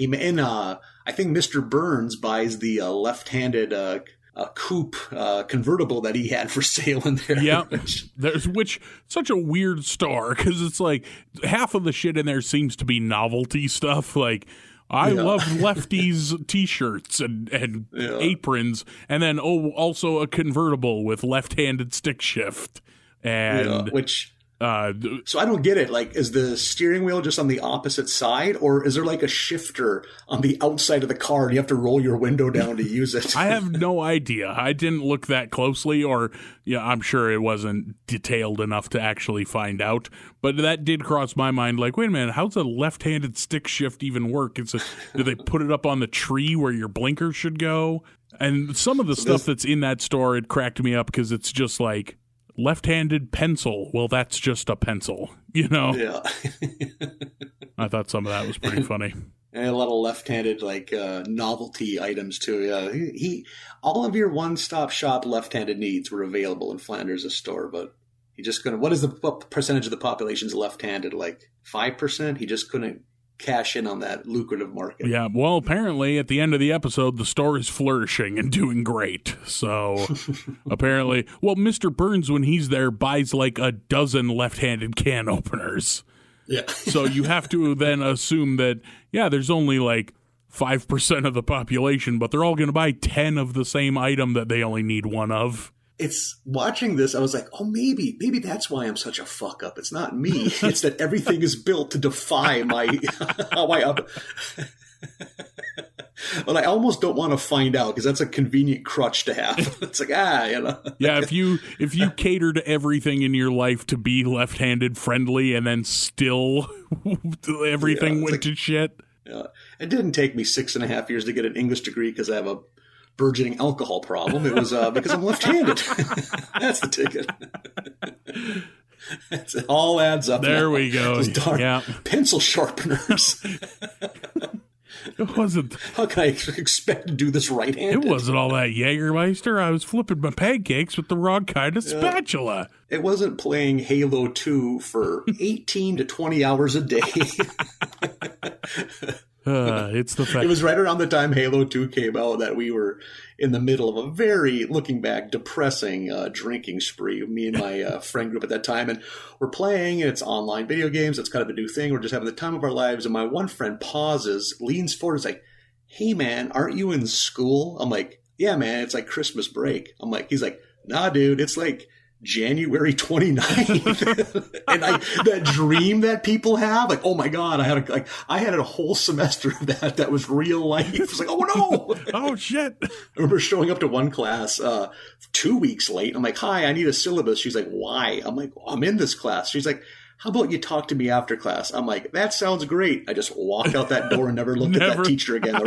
S1: I think Mr. Burns buys the left-handed coupe convertible that he had for sale in there.
S2: Yeah, which such a weird store because it's half of the shit in there seems to be novelty stuff. I love lefties t-shirts and aprons, and then also a convertible with left-handed stick shift, and
S1: which. So I don't get it. Is the steering wheel just on the opposite side, or is there a shifter on the outside of the car and you have to roll your window down to use it?
S2: I have no idea. I didn't look that closely, or I'm sure it wasn't detailed enough to actually find out. But that did cross my mind. Wait a minute, how's a left-handed stick shift even work? Do they put it up on the tree where your blinker should go? And some of the stuff that's in that store, it cracked me up because it's just left-handed pencil. Well, that's just a pencil,
S1: Yeah.
S2: I thought some of that was pretty funny.
S1: And a lot of left-handed novelty items too. Yeah, he all of your one-stop shop left-handed needs were available in Flanders' store, but he just couldn't. What percentage of the population is left-handed? 5%. He just couldn't cash in on that lucrative market.
S2: Yeah, well, apparently at the end of the episode, the store is flourishing and doing great. So apparently, Mr. Burns, when he's there, buys a dozen left-handed can openers.
S1: Yeah.
S2: So you have to then assume that, there's only 5% of the population, but they're all going to buy 10 of the same item that they only need one of.
S1: It's watching this, I was maybe that's why I'm such a fuck up. It's not me. It's that everything is built to defy how I up. But I almost don't want to find out because that's a convenient crutch to have. It's
S2: Yeah, if you cater to everything in your life to be left-handed friendly and then still everything went to shit.
S1: Yeah. It didn't take me 6.5 years to get an English degree because I have a burgeoning alcohol problem. It was because I'm left-handed. That's the ticket. It all adds up.
S2: There we go.
S1: Those darn pencil sharpeners.
S2: It wasn't.
S1: How can I expect to do this right-handed?
S2: It wasn't all that Jägermeister. I was flipping my pancakes with the wrong kind of spatula.
S1: It wasn't playing Halo 2 for 18 to 20 hours a day.
S2: It's the fact.
S1: It was right around the time Halo 2 came out that we were in the middle of a very, looking back, depressing drinking spree. Me and my friend group at that time, and we're playing, and it's online video games. It's kind of a new thing. We're just having the time of our lives, and my one friend pauses, leans forward, and is like, "Hey man, aren't you in school?" I'm like, "Yeah man, it's Christmas break." He's like, "Nah dude, it's January 29th. And that dream that people have, like, oh my God, I had a whole semester of that was real life. It's like, oh no.
S2: Oh shit.
S1: I remember showing up to one class 2 weeks late. I'm like, hi, I need a syllabus. She's like, why? I'm like, I'm in this class. She's like, how about you talk to me after class? I'm like, that sounds great. I just walked out that door and never looked at that teacher again.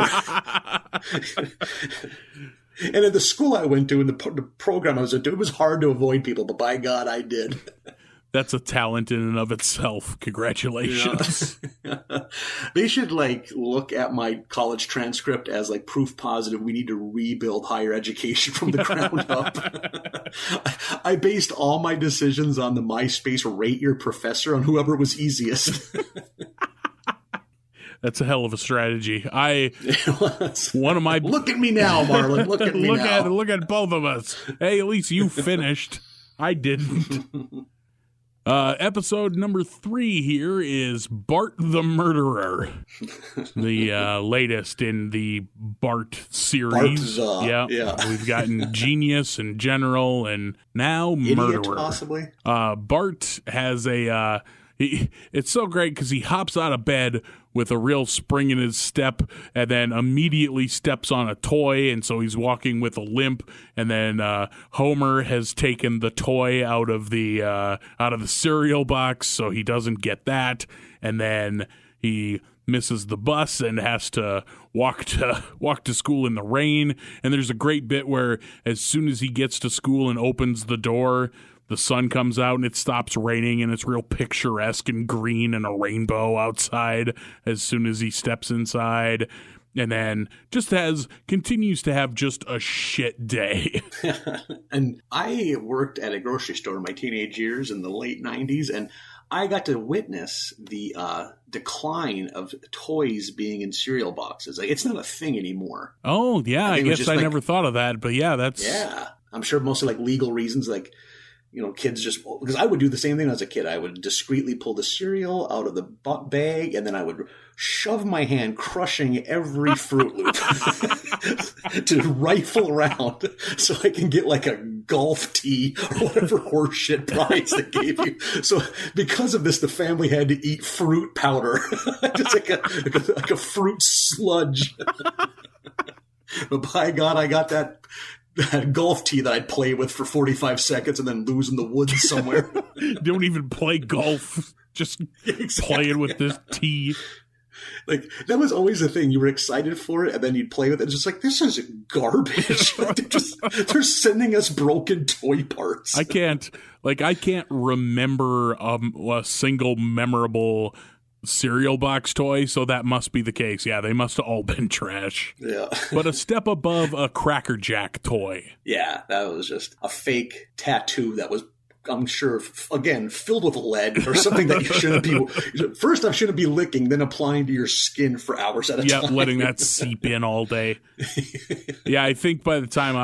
S1: And at the school I went to, and the program I was into, it was hard to avoid people, but by God, I did.
S2: That's a talent in and of itself. Congratulations.
S1: Yeah. They should look at my college transcript as proof positive. We need to rebuild higher education from the ground up. I based all my decisions on the MySpace rate your professor on whoever was easiest.
S2: That's a hell of a strategy. One of my
S1: look at me now, Marlin. Look at me now.
S2: Look at both of us. Hey, at least you finished. I didn't. Episode number 3 here is Bart the Murderer, the latest in the Bart series. Yeah, we've gotten Genius and General, and now
S1: Idiot,
S2: Murderer.
S1: Possibly.
S2: Bart has it's so great because he hops out of bed with a real spring in his step and then immediately steps on a toy, and so he's walking with a limp, and then Homer has taken the toy out of the cereal box, so he doesn't get that, and then he misses the bus and has to walk to school in the rain. And there's a great bit where as soon as he gets to school and opens the door, the sun comes out and it stops raining, and it's real picturesque and green and a rainbow outside as soon as he steps inside. And then continues to have just a shit day.
S1: And I worked at a grocery store in my teenage years in the late 90s, and I got to witness the decline of toys being in cereal boxes. It's not a thing anymore.
S2: Oh, yeah. I guess I never thought of that. But yeah, that's...
S1: Yeah. I'm sure mostly legal reasons, kids just, because I would do the same thing as a kid. I would discreetly pull the cereal out of the bag, and then I would shove my hand, crushing every Fruit Loop to rifle around so I can get a golf tee or whatever horseshit prize they gave you. So because of this, the family had to eat fruit powder, just like a fruit sludge. But by God, I got that golf tee that I'd play with for 45 seconds and then lose in the woods somewhere.
S2: Don't even play golf. Just playing with this tee.
S1: That was always the thing. You were excited for it, and then you'd play with it. It's just this is garbage. They're sending us broken toy parts.
S2: I can't remember a single memorable cereal box toy, so that must be the case. Yeah, they must have all been trash.
S1: Yeah.
S2: But a step above a Cracker Jack toy.
S1: Yeah, that was just a fake tattoo that was, I'm sure, again, filled with lead or something that you shouldn't be. First, I shouldn't be licking, then applying to your skin for hours at a time.
S2: Yeah, letting that seep in all day. Yeah, I think by the time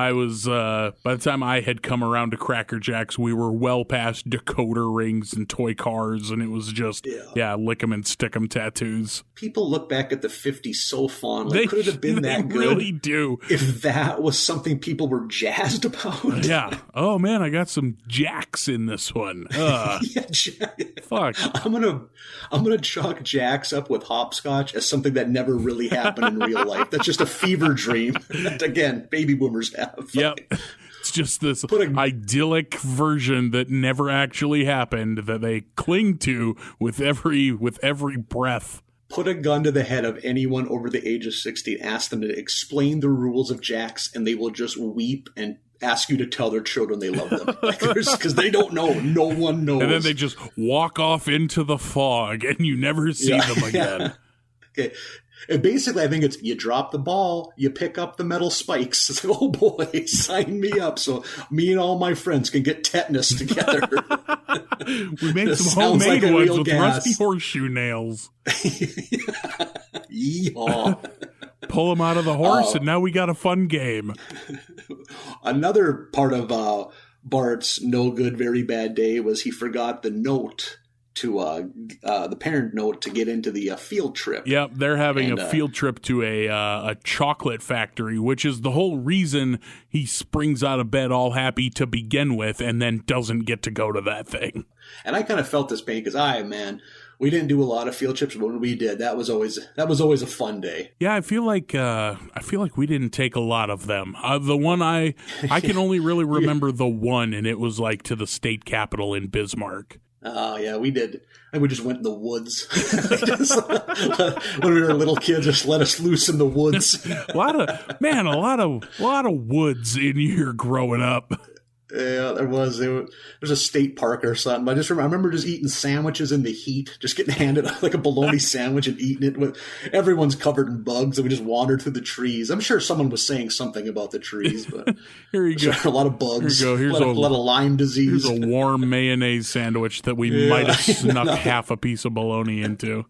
S2: I had come around to Cracker Jacks, we were well past decoder rings and toy cars, and it was just lick 'em and stick 'em tattoos.
S1: People look back at the 50s so fondly. Could it have been that good?
S2: They really do.
S1: If that was something people were jazzed about.
S2: Yeah. Oh man, I got some Jacks in this one. Fuck.
S1: I'm gonna chalk Jacks up with hopscotch as something that never really happened in real life. That's just a fever dream that, again, baby boomers have.
S2: Yep. It's just this idyllic version that never actually happened that they cling to with every breath.
S1: Put a gun to the head of anyone over the age of 60 and ask them to explain the rules of Jacks, and they will just weep and ask you to tell their children they love them. Because they don't know. No one knows.
S2: And then they just walk off into the fog, and you never see them again.
S1: Okay. And basically, I think it's you drop the ball, you pick up the metal spikes. It's oh boy, sign me up so me and all my friends can get tetanus together.
S2: We made some homemade ones with rusty horseshoe nails.
S1: Yeehaw.
S2: Pull them out of the horse, and now we got a fun game.
S1: Another part of Bart's no good, very bad day was he forgot the note the parent note to get into the field trip.
S2: Yep, they're having a field trip to a chocolate factory, which is the whole reason he springs out of bed all happy to begin with, and then doesn't get to go to that thing.
S1: And I kind of felt this pain because we didn't do a lot of field trips, but when we did, that was always a fun day.
S2: Yeah, I feel like we didn't take a lot of them. The one I can only really remember the one, and it was like to the state capitol in Bismarck.
S1: Oh, yeah, we did. And we just went in the woods. When we were little kids, just let us loose in the woods.
S2: a lot of woods in here growing up.
S1: Yeah, there was a state park or something. I remember just eating sandwiches in the heat, just getting handed like a bologna sandwich and eating it with everyone's covered in bugs, and we just wandered through the trees. I'm sure someone was saying something about the trees, but
S2: here you go.
S1: A lot of bugs.
S2: Here you go.
S1: A lot of Lyme disease.
S2: Here's a warm mayonnaise sandwich that we might have snuck half a piece of bologna into.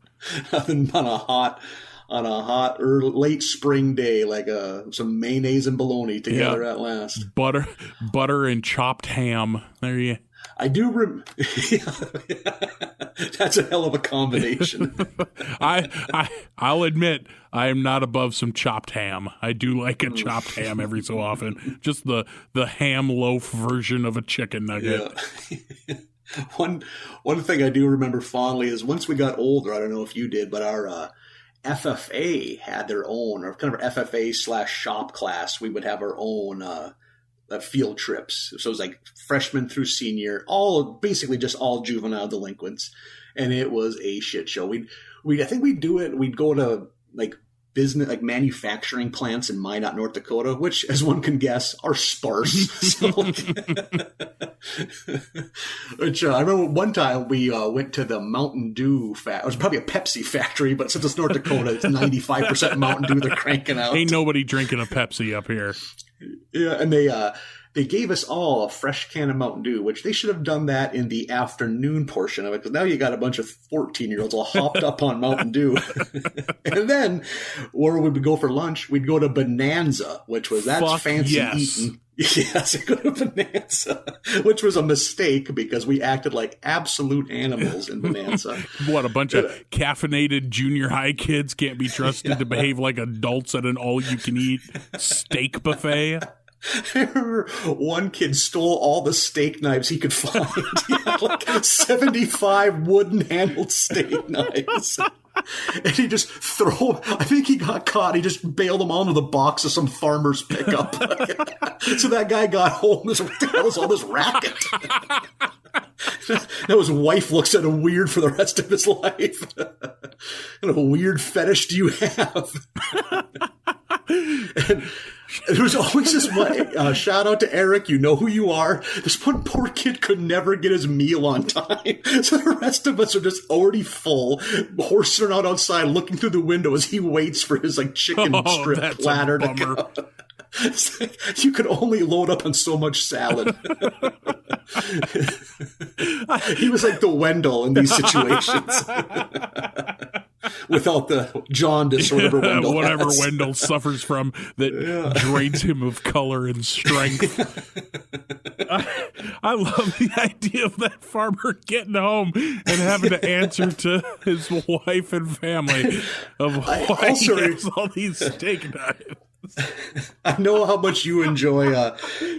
S1: Nothing on a hot late spring day, like some mayonnaise and bologna together at last.
S2: Butter and chopped ham. There you.
S1: I do. That's a hell of a combination.
S2: I'll admit I am not above some chopped ham. I do like a chopped ham every so often. Just the ham loaf version of a chicken nugget.
S1: Yeah. One thing I do remember fondly is once we got older. I don't know if you did, but our FFA had their own, or kind of our FFA/shop class. We would have our own field trips. So it was like freshman through senior, basically just all juvenile delinquents, and it was a shit show. I think we'd do it. We'd go to like business, like manufacturing plants in Minot, North Dakota, which, as one can guess, are sparse. So, which I remember one time we went to the Mountain Dew it was probably a Pepsi factory, but since it's North Dakota, it's 95% Mountain Dew they're cranking out.
S2: Ain't nobody drinking a Pepsi up here.
S1: Yeah, and they gave us all a fresh can of Mountain Dew, which they should have done that in the afternoon portion of it, because now you got a bunch of 14-year-olds all hopped up on Mountain Dew. And then, where would we go for lunch? We'd go to Bonanza, that's fancy eating. Yes, we go to Bonanza, which was a mistake because we acted like absolute animals in Bonanza.
S2: What, a bunch of caffeinated junior high kids can't be trusted to behave like adults at an all-you-can-eat steak buffet?
S1: I remember one kid stole all the steak knives he could find. He had like 75 wooden-handled steak knives. And he just I think he got caught. He just bailed them all into the box of some farmer's pickup. So that guy got home. What the hell is all this racket? Now his wife looks at him weird for the rest of his life. What kind of a weird fetish do you have? And there was always this one, shout out to Eric, you know who you are. This one poor kid could never get his meal on time. So the rest of us are just already full, horsing around outside, looking through the window as he waits for his like chicken strip platter to go. It's like, you could only load up on so much salad. He was like the Wendell in these situations. Without the jaundice or whatever Wendell
S2: whatever
S1: has.
S2: Wendell suffers from that drains him of color and strength. I love the idea of that farmer getting home and having to answer to his wife and family of why he has all these steak knives.
S1: I know how much you enjoy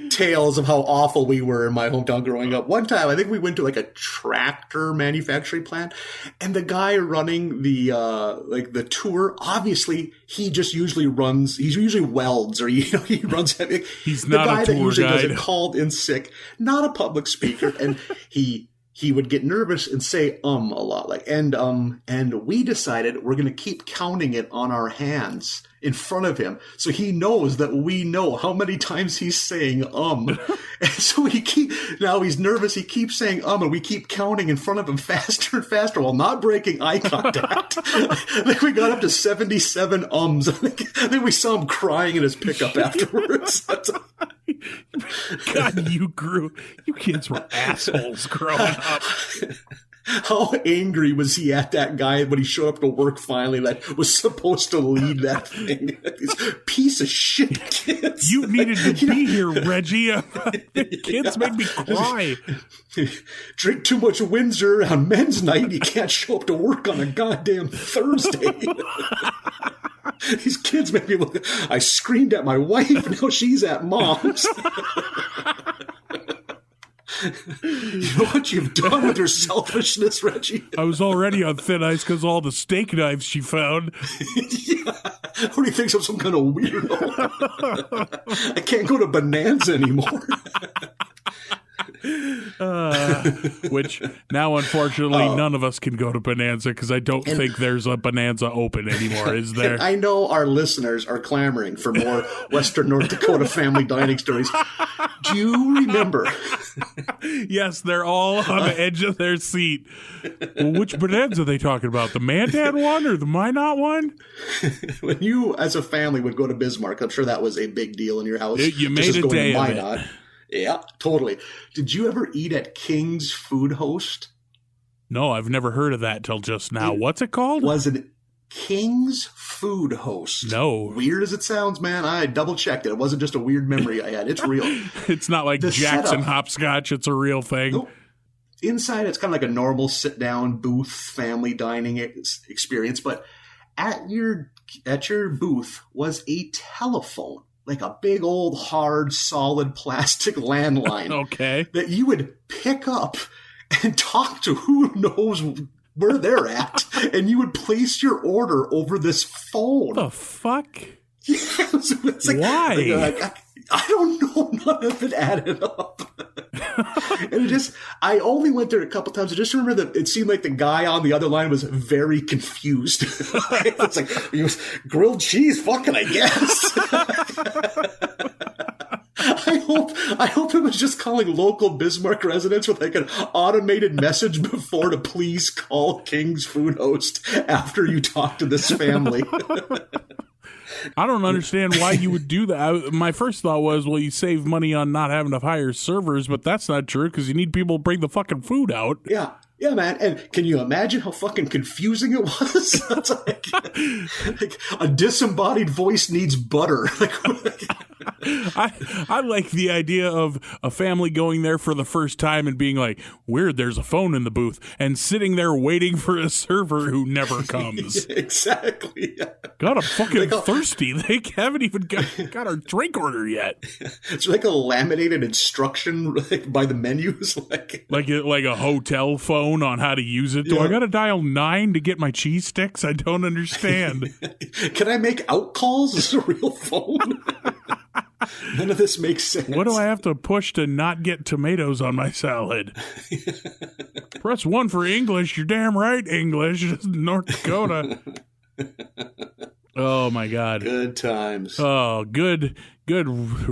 S1: tales of how awful we were in my hometown growing up. One time, I think we went to like a tractor manufacturing plant, and the guy running the tour, obviously he just usually welds, or he runs heavy.
S2: He's not
S1: the guy
S2: a tour
S1: that usually
S2: guide.
S1: does it called in sick, not a public speaker, and he would get nervous and say a lot, and we decided we're going to keep counting it on our hands in front of him, so he knows that we know how many times he's saying And so now he's nervous, he keeps saying and we keep counting in front of him faster and faster while not breaking eye contact. I think we got up to 77 I think we saw him crying in his pickup afterwards.
S2: God, you kids were assholes growing up.
S1: How angry was he at that guy when he showed up to work finally that was supposed to lead that thing? These piece of shit kids.
S2: You needed to be here, Reggie. Kids make me cry.
S1: Drink too much Windsor on men's night. You can't show up to work on a goddamn Thursday. These kids make me look. I screamed at my wife. Now she's at mom's. You know what you've done with your selfishness, Reggie?
S2: I was already on thin ice because all the steak knives she found.
S1: Yeah. What do you think? I'm some kind of weirdo. I can't go to Bonanza anymore.
S2: Which now, unfortunately, none of us can go to Bonanza because I don't think there's a Bonanza open anymore, is there?
S1: I know our listeners are clamoring for more Western North Dakota family dining stories. Do you remember?
S2: Yes, they're all on the edge of their seat. Well, which Bonanza are they talking about? The Mandan one or the Minot one?
S1: When you, as a family, would go to Bismarck, I'm sure that was a big deal in your house.
S2: You made a day of it.
S1: Yeah, totally. Did you ever eat at King's Food Host?
S2: No, I've never heard of that till just now. What's it called?
S1: Was it King's Food Host?
S2: No.
S1: Weird as it sounds, man, I double-checked it. It wasn't just a weird memory I had. It's real.
S2: It's not like Jackson Hopscotch. It's a real thing.
S1: Nope. Inside, it's kind of like a normal sit-down booth family dining experience, but at your booth was a telephone. Like a big old hard solid plastic landline.
S2: Okay.
S1: That you would pick up and talk to who knows where they're at, and you would place your order over this phone.
S2: What the fuck?
S1: Yeah, it's like,
S2: why?
S1: I don't know. None of it added up. And I only went there a couple times. I just remember that it seemed like the guy on the other line was very confused. It's like, he was grilled cheese, fucking, I guess. I hope it was just calling local Bismarck residents with like an automated message before to please call King's Food Host after you talk to this family.
S2: I don't understand why you would do that. My first thought was, well, you save money on not having to hire servers, but that's not true because you need people to bring the fucking food out.
S1: Yeah. Yeah, man. And can you imagine how fucking confusing it was? It's like a disembodied voice needs butter.
S2: I like the idea of a family going there for the first time and being like, weird, there's a phone in the booth, and sitting there waiting for a server who never comes.
S1: Exactly.
S2: God, I'm fucking thirsty. They haven't even got our drink order yet.
S1: It's like a laminated instruction by the menus.
S2: Like a hotel phone on how to use it. Do I got to dial 9 to get my cheese sticks? I don't understand.
S1: Can I make out calls? Is it a real phone? None of this makes sense.
S2: What do I have to push to not get tomatoes on my salad? Press 1 for English. You're damn right, English. North Dakota. Oh, my God.
S1: Good times.
S2: Oh, good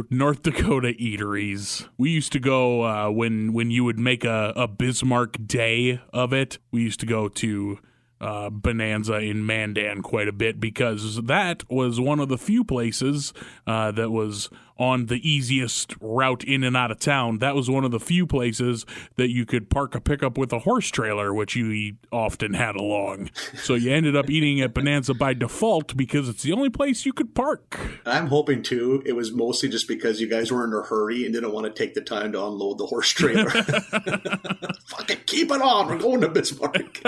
S2: North Dakota eateries. We used to go when you would make a Bismarck day of it. We used to go to Bonanza in Mandan quite a bit because that was one of the few places that was on the easiest route in and out of town. That was one of the few places that you could park a pickup with a horse trailer, which you often had along. So you ended up eating at Bonanza by default because it's the only place you could park.
S1: I'm hoping, too, it was mostly just because you guys were in a hurry and didn't want to take the time to unload the horse trailer. Fucking keep it on. We're going to Bismarck.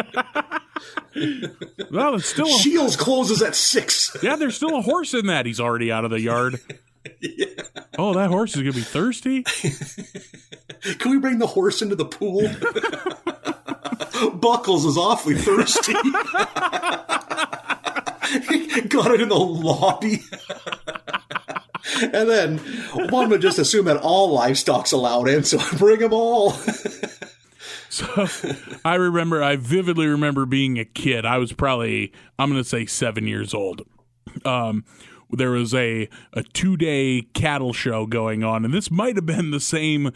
S2: Well, it's still
S1: Shields closes at 6.
S2: Yeah, there's still a horse in that. He's already out of the yard.
S1: Yeah.
S2: Oh, that horse is going to be thirsty?
S1: Can we bring the horse into the pool? Buckles is awfully thirsty. Got it in the lobby. And then one would just assume that all livestock's allowed in, so bring them all.
S2: So I vividly remember being a kid. I was probably, I'm going to say 7 years old. There was a 2-day cattle show going on, and this might have been the same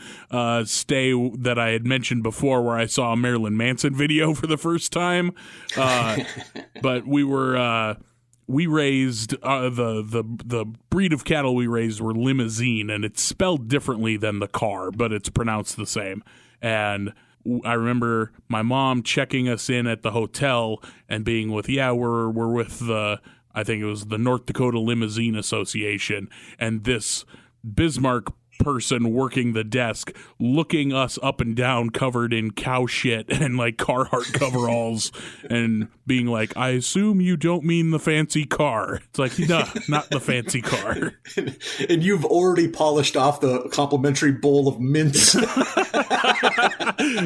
S2: stay that I had mentioned before where I saw a Marilyn Manson video for the first time. But we raised the breed of cattle we raised were limousine, and it's spelled differently than the car, but it's pronounced the same. And I remember my mom checking us in at the hotel and being with, we're with I think it was the North Dakota Limousine Association, and this Bismarck person working the desk looking us up and down covered in cow shit and like Carhartt coveralls and being like, I assume you don't mean the fancy car. It's like, no, not the fancy car.
S1: And you've already polished off the complimentary bowl of mints.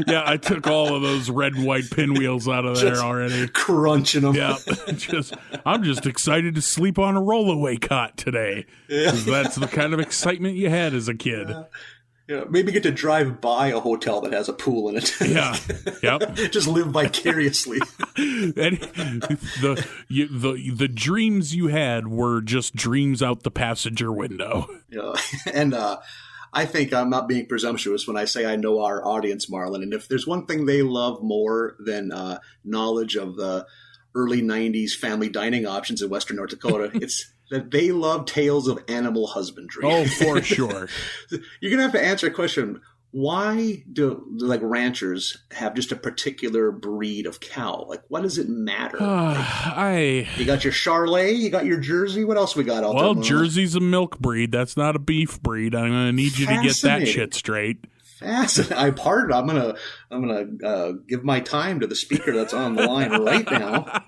S2: Yeah, I took all of those red and white pinwheels out of there already.
S1: Crunching them.
S2: Yeah, I'm just excited to sleep on a rollaway cot today. Yeah. That's the kind of excitement you had as a kid.
S1: Yeah, maybe get to drive by a hotel that has a pool in it.
S2: Yeah, yep.
S1: Just live vicariously.
S2: And the dreams you had were just dreams out the passenger window.
S1: Yeah, and I think I'm not being presumptuous when I say I know our audience, Marlin. And if there's one thing they love more than knowledge of the early 90s family dining options in Western North Dakota, it's that they love tales of animal husbandry.
S2: Oh, for sure.
S1: You're going to have to answer a question. Why do ranchers have just a particular breed of cow? Like, what does it matter? You got your Charolais, you got your Jersey. What else we got out there?
S2: Well, Jersey's a milk breed. That's not a beef breed. I'm going to need you to get that shit straight.
S1: Fascinating. I'm gonna give my time to the speaker that's on the line right now.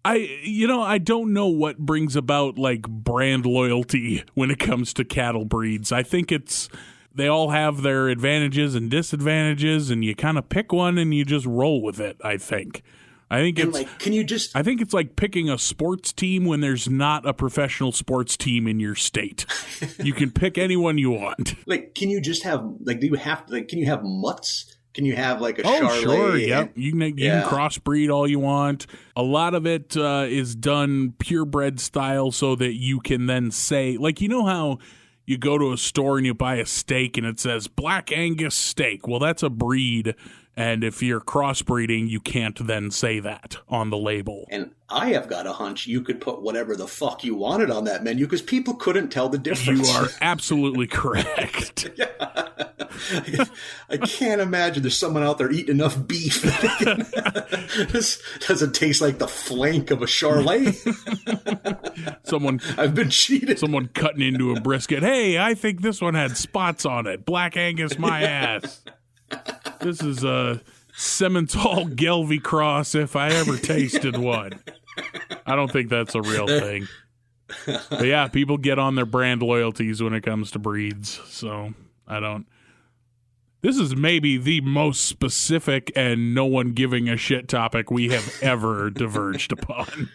S2: I don't know what brings about like brand loyalty when it comes to cattle breeds. I think they all have their advantages and disadvantages, and you kind of pick one and you just roll with it. I think it's like picking a sports team when there's not a professional sports team in your state. You can pick anyone you want.
S1: Like, can you just have can you have mutts? Can you have like a Charolais?
S2: Sure, yep. You can crossbreed all you want. A lot of it is done purebred style so that you can then say, like, you know how you go to a store and you buy a steak and it says Black Angus steak. Well, that's a breed. And if you're crossbreeding, you can't then say that on the label.
S1: And I have got a hunch you could put whatever the fuck you wanted on that menu because people couldn't tell the difference.
S2: You are absolutely correct.
S1: Yeah. I can't imagine there's someone out there eating enough beef. This doesn't taste like the flank of a Charolais. I've been cheated.
S2: Someone cutting into a brisket. Hey, I think this one had spots on it. Black Angus, my ass. This is a Simmental Gelby cross if I ever tasted one. I don't think that's a real thing. But yeah, people get on their brand loyalties when it comes to breeds. So I don't. This is maybe the most specific and no one giving a shit topic we have ever diverged upon.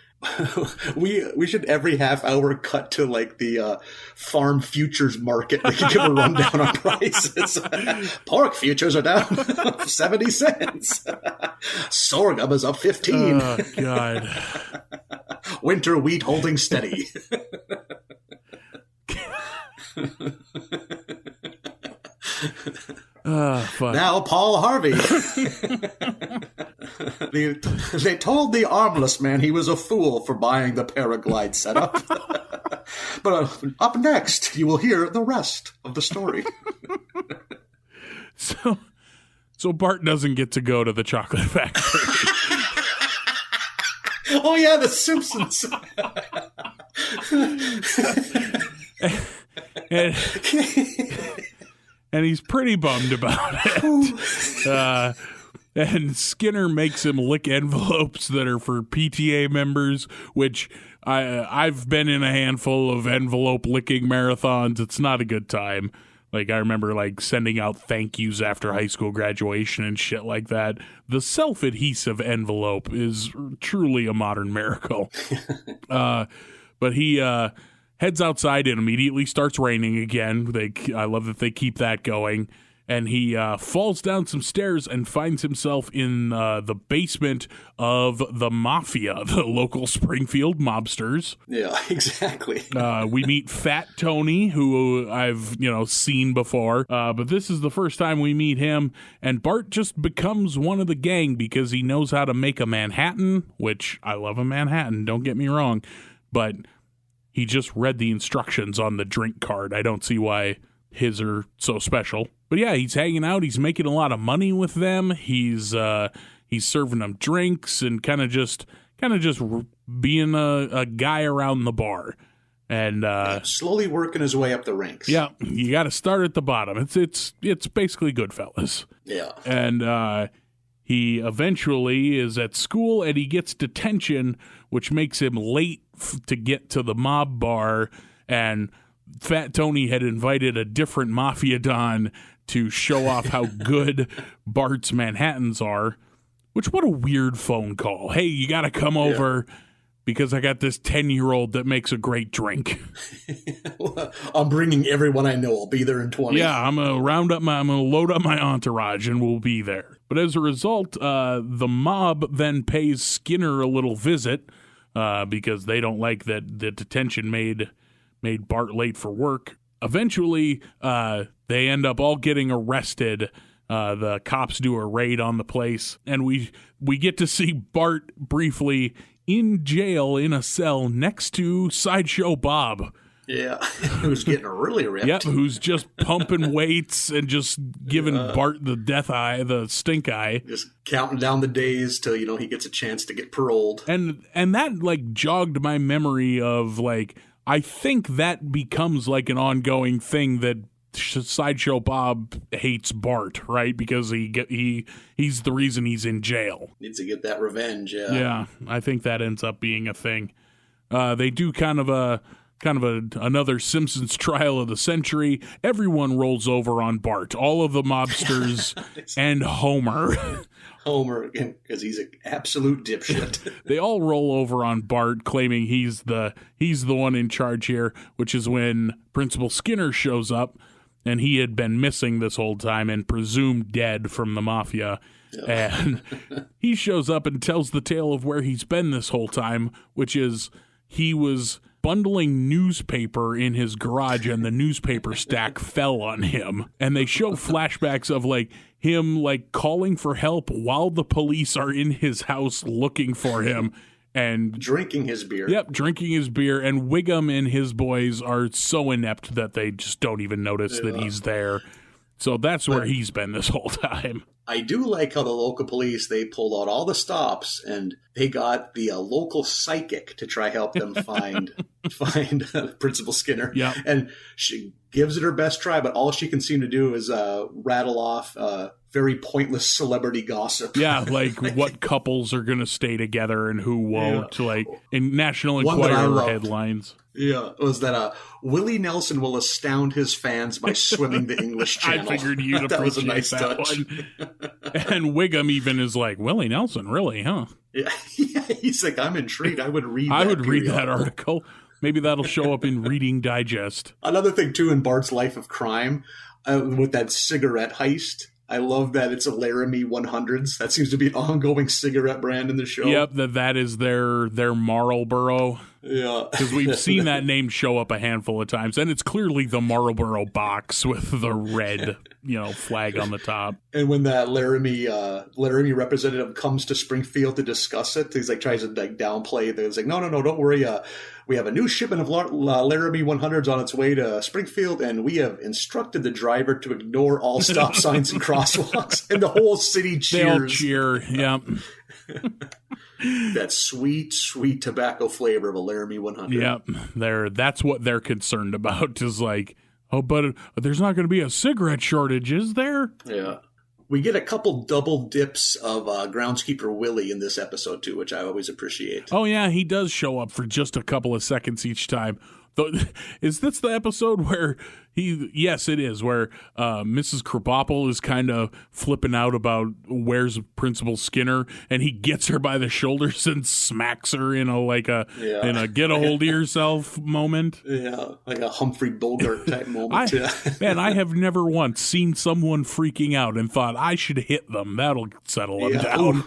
S1: We should every half hour cut to like the farm futures market. They can give a rundown on prices. Pork futures are down 70 cents. Sorghum is up 15.
S2: Oh, God.
S1: Winter wheat holding steady. Now Paul Harvey. They told the armless man he was a fool for buying the Paraglide setup. But up next, you will hear the rest of the story.
S2: So Bart doesn't get to go to the chocolate factory.
S1: Oh yeah, The Simpsons.
S2: And he's pretty bummed about it. And Skinner makes him lick envelopes that are for PTA members, which I've been in a handful of envelope licking marathons. It's not a good time. Like, I remember, like, sending out thank yous after high school graduation and shit like that. The self-adhesive envelope is truly a modern miracle. But he heads outside and immediately starts raining again. I love that they keep that going. And he falls down some stairs and finds himself in the basement of the Mafia, the local Springfield mobsters.
S1: Yeah, exactly.
S2: We meet Fat Tony, who I've seen before, but this is the first time we meet him. And Bart just becomes one of the gang because he knows how to make a Manhattan, which I love a Manhattan, don't get me wrong, but he just read the instructions on the drink card. I don't see why his are so special. But yeah, he's hanging out. He's making a lot of money with them. He's serving them drinks and kind of just being a guy around the bar. And
S1: slowly working his way up the ranks.
S2: Yeah, you got to start at the bottom. It's basically Goodfellas.
S1: Yeah.
S2: And he eventually is at school and he gets detention, which makes him late to get to the mob bar. And Fat Tony had invited a different mafia don to show off how good Bart's Manhattans are. Which, what a weird phone call. Hey, you got to come over because I got this 10-year-old that makes a great drink.
S1: I'm bringing everyone I know. I'll be there in 20.
S2: Yeah, I'm going to load up my entourage and we'll be there. But as a result, the mob then pays Skinner a little visit because they don't like that the detention made Bart late for work. Eventually, they end up all getting arrested. The cops do a raid on the place, and we get to see Bart briefly in jail in a cell next to Sideshow Bob.
S1: Yeah, who's getting really ripped.
S2: Yep, who's just pumping weights and just giving Bart the death eye, the stink eye.
S1: Just counting down the days till, he gets a chance to get paroled.
S2: And that, jogged my memory of, I think that becomes, an ongoing thing that Sideshow Bob hates Bart, right? Because he's the reason he's in jail.
S1: Needs to get that revenge.
S2: Yeah, I think that ends up being a thing. They do kind of another Simpsons trial of the century. Everyone rolls over on Bart. All of the mobsters and Homer.
S1: Homer, because he's an absolute dipshit.
S2: They all roll over on Bart, claiming he's the one in charge here. Which is when Principal Skinner shows up. And he had been missing this whole time and presumed dead from the mafia. And he shows up and tells the tale of where he's been this whole time, which is he was bundling newspaper in his garage and the newspaper stack fell on him. And they show flashbacks of him calling for help while the police are in his house looking for him. And
S1: drinking his beer.
S2: Yep, drinking his beer. And Wiggum and his boys are so inept that they just don't even notice that he's there. So that's where he's been this whole time.
S1: I do like how the local police, they pulled out all the stops and they got the local psychic to try help them find Principal Skinner.
S2: Yeah.
S1: And she gives it her best try, but all she can seem to do is rattle off very pointless celebrity gossip.
S2: Yeah, what couples are going to stay together and who won't, in National Enquirer headlines.
S1: Yeah, it was that Willie Nelson will astound his fans by swimming the English Channel.
S2: I figured you'd appreciate
S1: that was a nice
S2: that
S1: touch.
S2: One. And Wiggum even is like, Willie Nelson, really, huh?
S1: Yeah, he's like, I'm intrigued. I would read
S2: that article. Maybe that'll show up in Reading Digest.
S1: Another thing, too, in Bart's Life of Crime, with that cigarette heist, I love that it's a Laramie 100s. That seems to be an ongoing cigarette brand in the show.
S2: Yep, that is their Marlboro.
S1: Yeah.
S2: Because we've seen that name show up a handful of times, and it's clearly the Marlboro box with the red, flag on the top.
S1: And when that Laramie representative comes to Springfield to discuss it, he's tries to downplay it. He's like, no, don't worry. We have a new shipment of Laramie 100s on its way to Springfield, and we have instructed the driver to ignore all stop signs and crosswalks. And the whole city cheers.
S2: They all cheer, yeah.
S1: That sweet, sweet tobacco flavor of a Laramie 100.
S2: Yep, that's what they're concerned about is but there's not going to be a cigarette shortage, is there?
S1: Yeah. We get a couple double dips of groundskeeper Willie in this episode, too, which I always appreciate.
S2: Oh, yeah, he does show up for just a couple of seconds each time. Is this the episode where yes, it is, where Mrs. Krabappel is kind of flipping out about where's Principal Skinner, and he gets her by the shoulders and smacks her in a get a hold of yourself moment.
S1: Yeah, like a Humphrey Bogart type moment.
S2: Man, I have never once seen someone freaking out and thought I should hit them. That'll settle them down.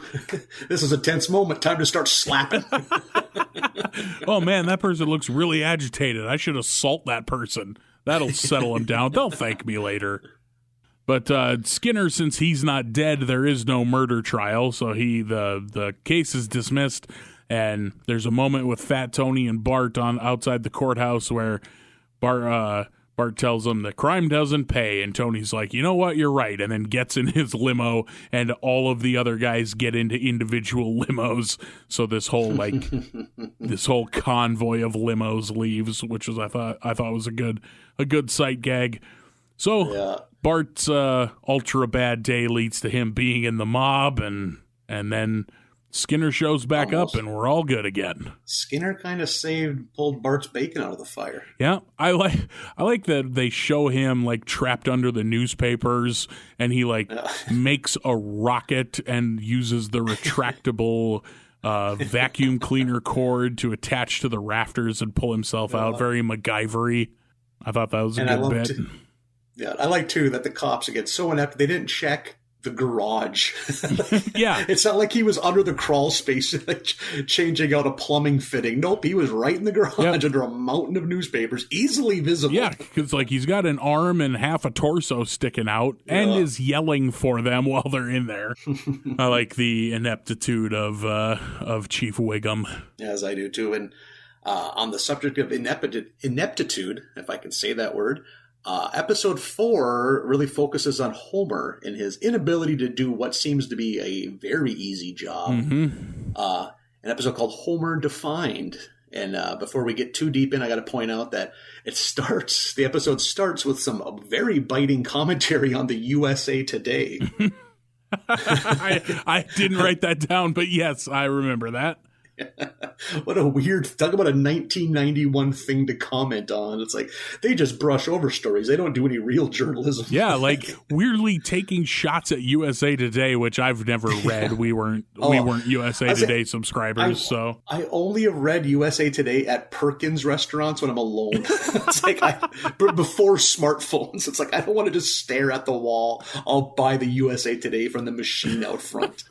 S1: This is a tense moment. Time to start slapping.
S2: Oh man, that person looks really agitated. I should assault that person. That'll settle them down. They'll thank me later. But Skinner, since he's not dead, there is no murder trial, so the case is dismissed. And there's a moment with Fat Tony and Bart outside the courthouse where Bart tells him that crime doesn't pay, and Tony's like, you know what, you're right, and then gets in his limo, and all of the other guys get into individual limos. So this whole this whole convoy of limos leaves, which was I thought was a good sight gag. So Bart's ultra bad day leads to him being in the mob, and then Skinner shows back up, and we're all good again.
S1: Skinner kind of pulled Bart's bacon out of the fire.
S2: Yeah, I like that they show him like trapped under the newspapers, and he makes a rocket and uses the retractable vacuum cleaner cord to attach to the rafters and pull himself out. Very MacGyver-y. I thought that was a good bit.
S1: I like too that the cops get so inept they didn't check the garage.
S2: Yeah.
S1: It's not like he was under the crawl space changing out a plumbing fitting. Nope, he was right in the garage under a mountain of newspapers, easily visible.
S2: Yeah, because he's got an arm and half a torso sticking out and is yelling for them while they're in there. I like the ineptitude of Chief Wiggum.
S1: As I do too. And on the subject of ineptitude, if I can say that word, episode 4 really focuses on Homer and his inability to do what seems to be a very easy job.
S2: Mm-hmm.
S1: An episode called Homer Defined. And before we get too deep in, I got to point out that the episode starts with some very biting commentary on the USA Today.
S2: I didn't write that down, but yes, I remember that.
S1: What a weird, talk about a 1991 thing to comment on. It's like they just brush over stories. They don't do any real journalism.
S2: Yeah, like weirdly taking shots at USA Today, which I've never read. We weren't USA Today subscribers, so
S1: I only have read USA Today at Perkins restaurants when I'm alone. It's like before smartphones. It's like I don't want to just stare at the wall. I'll buy the USA Today from the machine out front.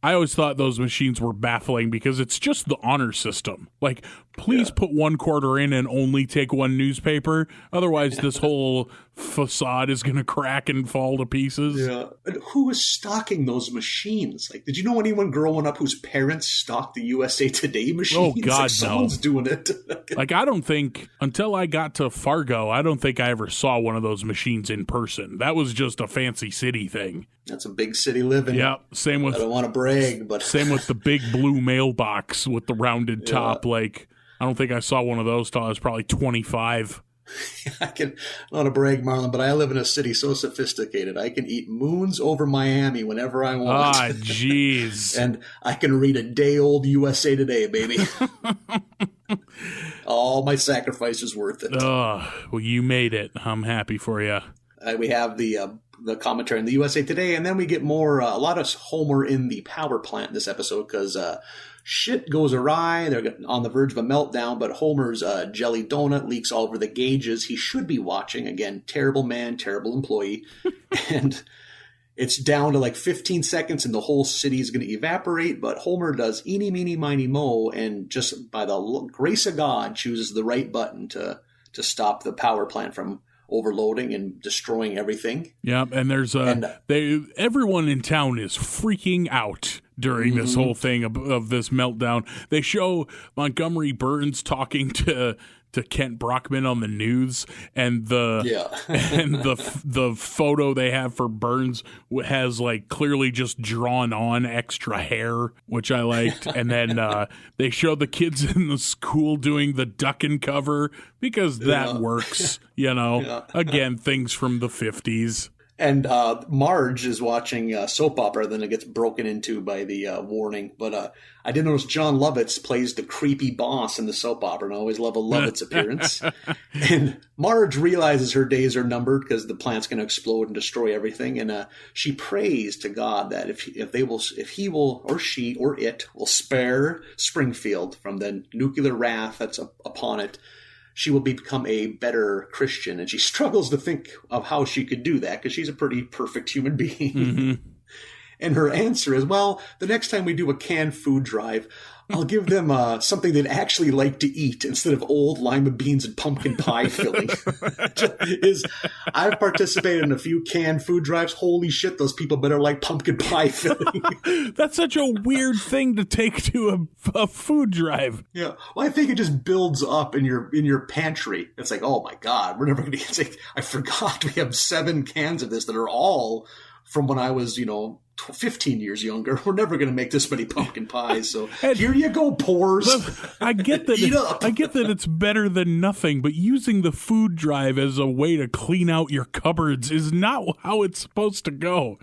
S2: I always thought those machines were baffling because it's just the honor system. Like, please put one quarter in and only take one newspaper. Otherwise, this whole facade is going to crack and fall to pieces.
S1: Yeah. And who is stocking those machines? Like, did you know anyone growing up whose parents stocked the USA Today machines?
S2: Oh, God, no.
S1: Someone's doing it.
S2: Like, I don't think, until I got to Fargo, I don't think I ever saw one of those machines in person. That was just a fancy city thing.
S1: That's a big city living.
S2: Yeah, same with...
S1: I don't want to brag, but...
S2: Same with the big blue mailbox with the rounded top. Like, I don't think I saw one of those till I was probably 25.
S1: I don't want to brag, Marlin, but I live in a city so sophisticated. I can eat moons over Miami whenever I want.
S2: Ah, jeez.
S1: And I can read a day-old USA Today, baby. All my sacrifice is worth it.
S2: Oh, well, you made it. I'm happy for you.
S1: We have the commentary in the USA Today, and then we get more, a lot of Homer in the power plant this episode because shit goes awry. They're on the verge of a meltdown, but Homer's jelly donut leaks all over the gauges. He should be watching. Again, terrible man, terrible employee. And it's down to like 15 seconds and the whole city is going to evaporate, but Homer does eeny, meeny, miny, mo, and just by the grace of God chooses the right button to stop the power plant from overloading and destroying everything.
S2: Yeah, and there's everyone in town is freaking out during this whole thing of this meltdown. They show Montgomery Burns talking to Kent Brockman on the news, and the photo they have for Burns has like clearly just drawn on extra hair, which I liked. And then they show the kids in the school doing the duck and cover because that works, Again, things from the 50s.
S1: And Marge is watching soap opera, then it gets broken into by the warning. But I did notice John Lovitz plays the creepy boss in the soap opera, and I always love a Lovitz appearance. And Marge realizes her days are numbered because the plant's going to explode and destroy everything. And she prays to God that if he will, or she, or it will spare Springfield from the nuclear wrath that's upon it, she will become a better Christian. And she struggles to think of how she could do that because she's a pretty perfect human being. And her answer is, well, the next time we do a canned food drive, I'll give them something they'd actually like to eat instead of old lima beans and pumpkin pie filling. I've participated in a few canned food drives. Holy shit, those people better like pumpkin pie filling.
S2: That's such a weird thing to take to a food drive.
S1: Yeah, well, I think it just builds up in your pantry. It's like, oh my God, we're never going to get. It's like, I forgot we have 7 cans of this that are all from when I was, 15 years younger. We're never going to make this many pumpkin pies. So here you go, pores.
S2: I get that. I get that it's better than nothing, but using the food drive as a way to clean out your cupboards is not how it's supposed to go.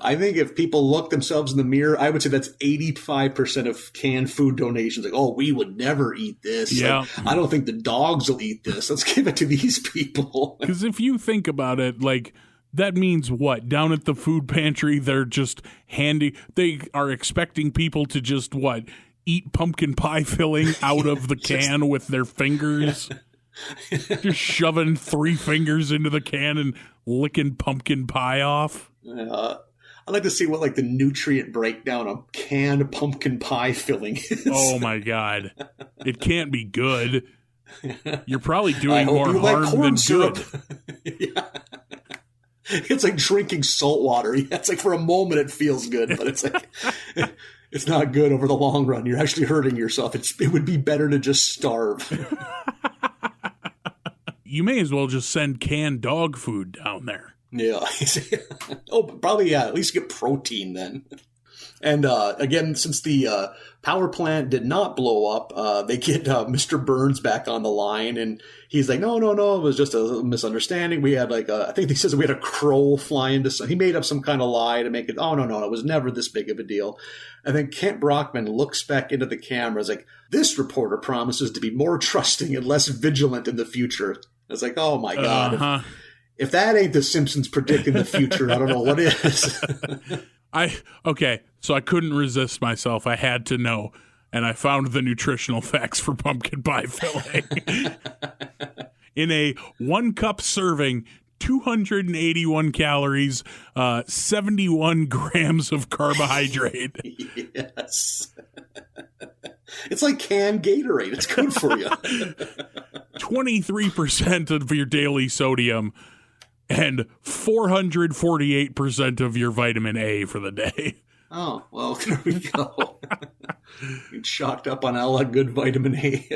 S1: I think if people look themselves in the mirror, I would say that's 85% of canned food donations. Like, oh, we would never eat this.
S2: Yeah.
S1: Like, I don't think the dogs will eat this. Let's give it to these people.
S2: Because if you think about it, like, that means what? Down at the food pantry, they're just they are expecting people to just, what, eat pumpkin pie filling out of the can with their fingers? Just shoving 3 fingers into the can and licking pumpkin pie off?
S1: I'd like to see what, like, the nutrient breakdown of canned pumpkin pie filling is.
S2: Oh, my God. It can't be good. You're probably doing more harm than good.
S1: Yeah. It's like drinking salt water. It's like for a moment it feels good, but it's like it's not good over the long run. You're actually hurting yourself. It would be better to just starve.
S2: You may as well just send canned dog food down there.
S1: Yeah. Oh, probably, yeah. At least get protein then. And again, since the power plant did not blow up, they get Mr. Burns back on the line, and he's like, no, it was just a misunderstanding. We had I think he says we had a crow fly into he made up some kind of lie to make it, no, it was never this big of a deal. And then Kent Brockman looks back into the camera, is like, this reporter promises to be more trusting and less vigilant in the future. It's like, oh my God. If that ain't the Simpsons predicting the future, I don't know what is.
S2: Okay, so I couldn't resist myself. I had to know, and I found the nutritional facts for pumpkin pie filling. In a 1-cup serving, 281 calories, 71 grams of carbohydrate.
S1: Yes. It's like canned Gatorade. It's good for you.
S2: 23% of your daily sodium, and 448% of your vitamin A for the day.
S1: Oh, well, there we go. Get shocked up on all that good vitamin A.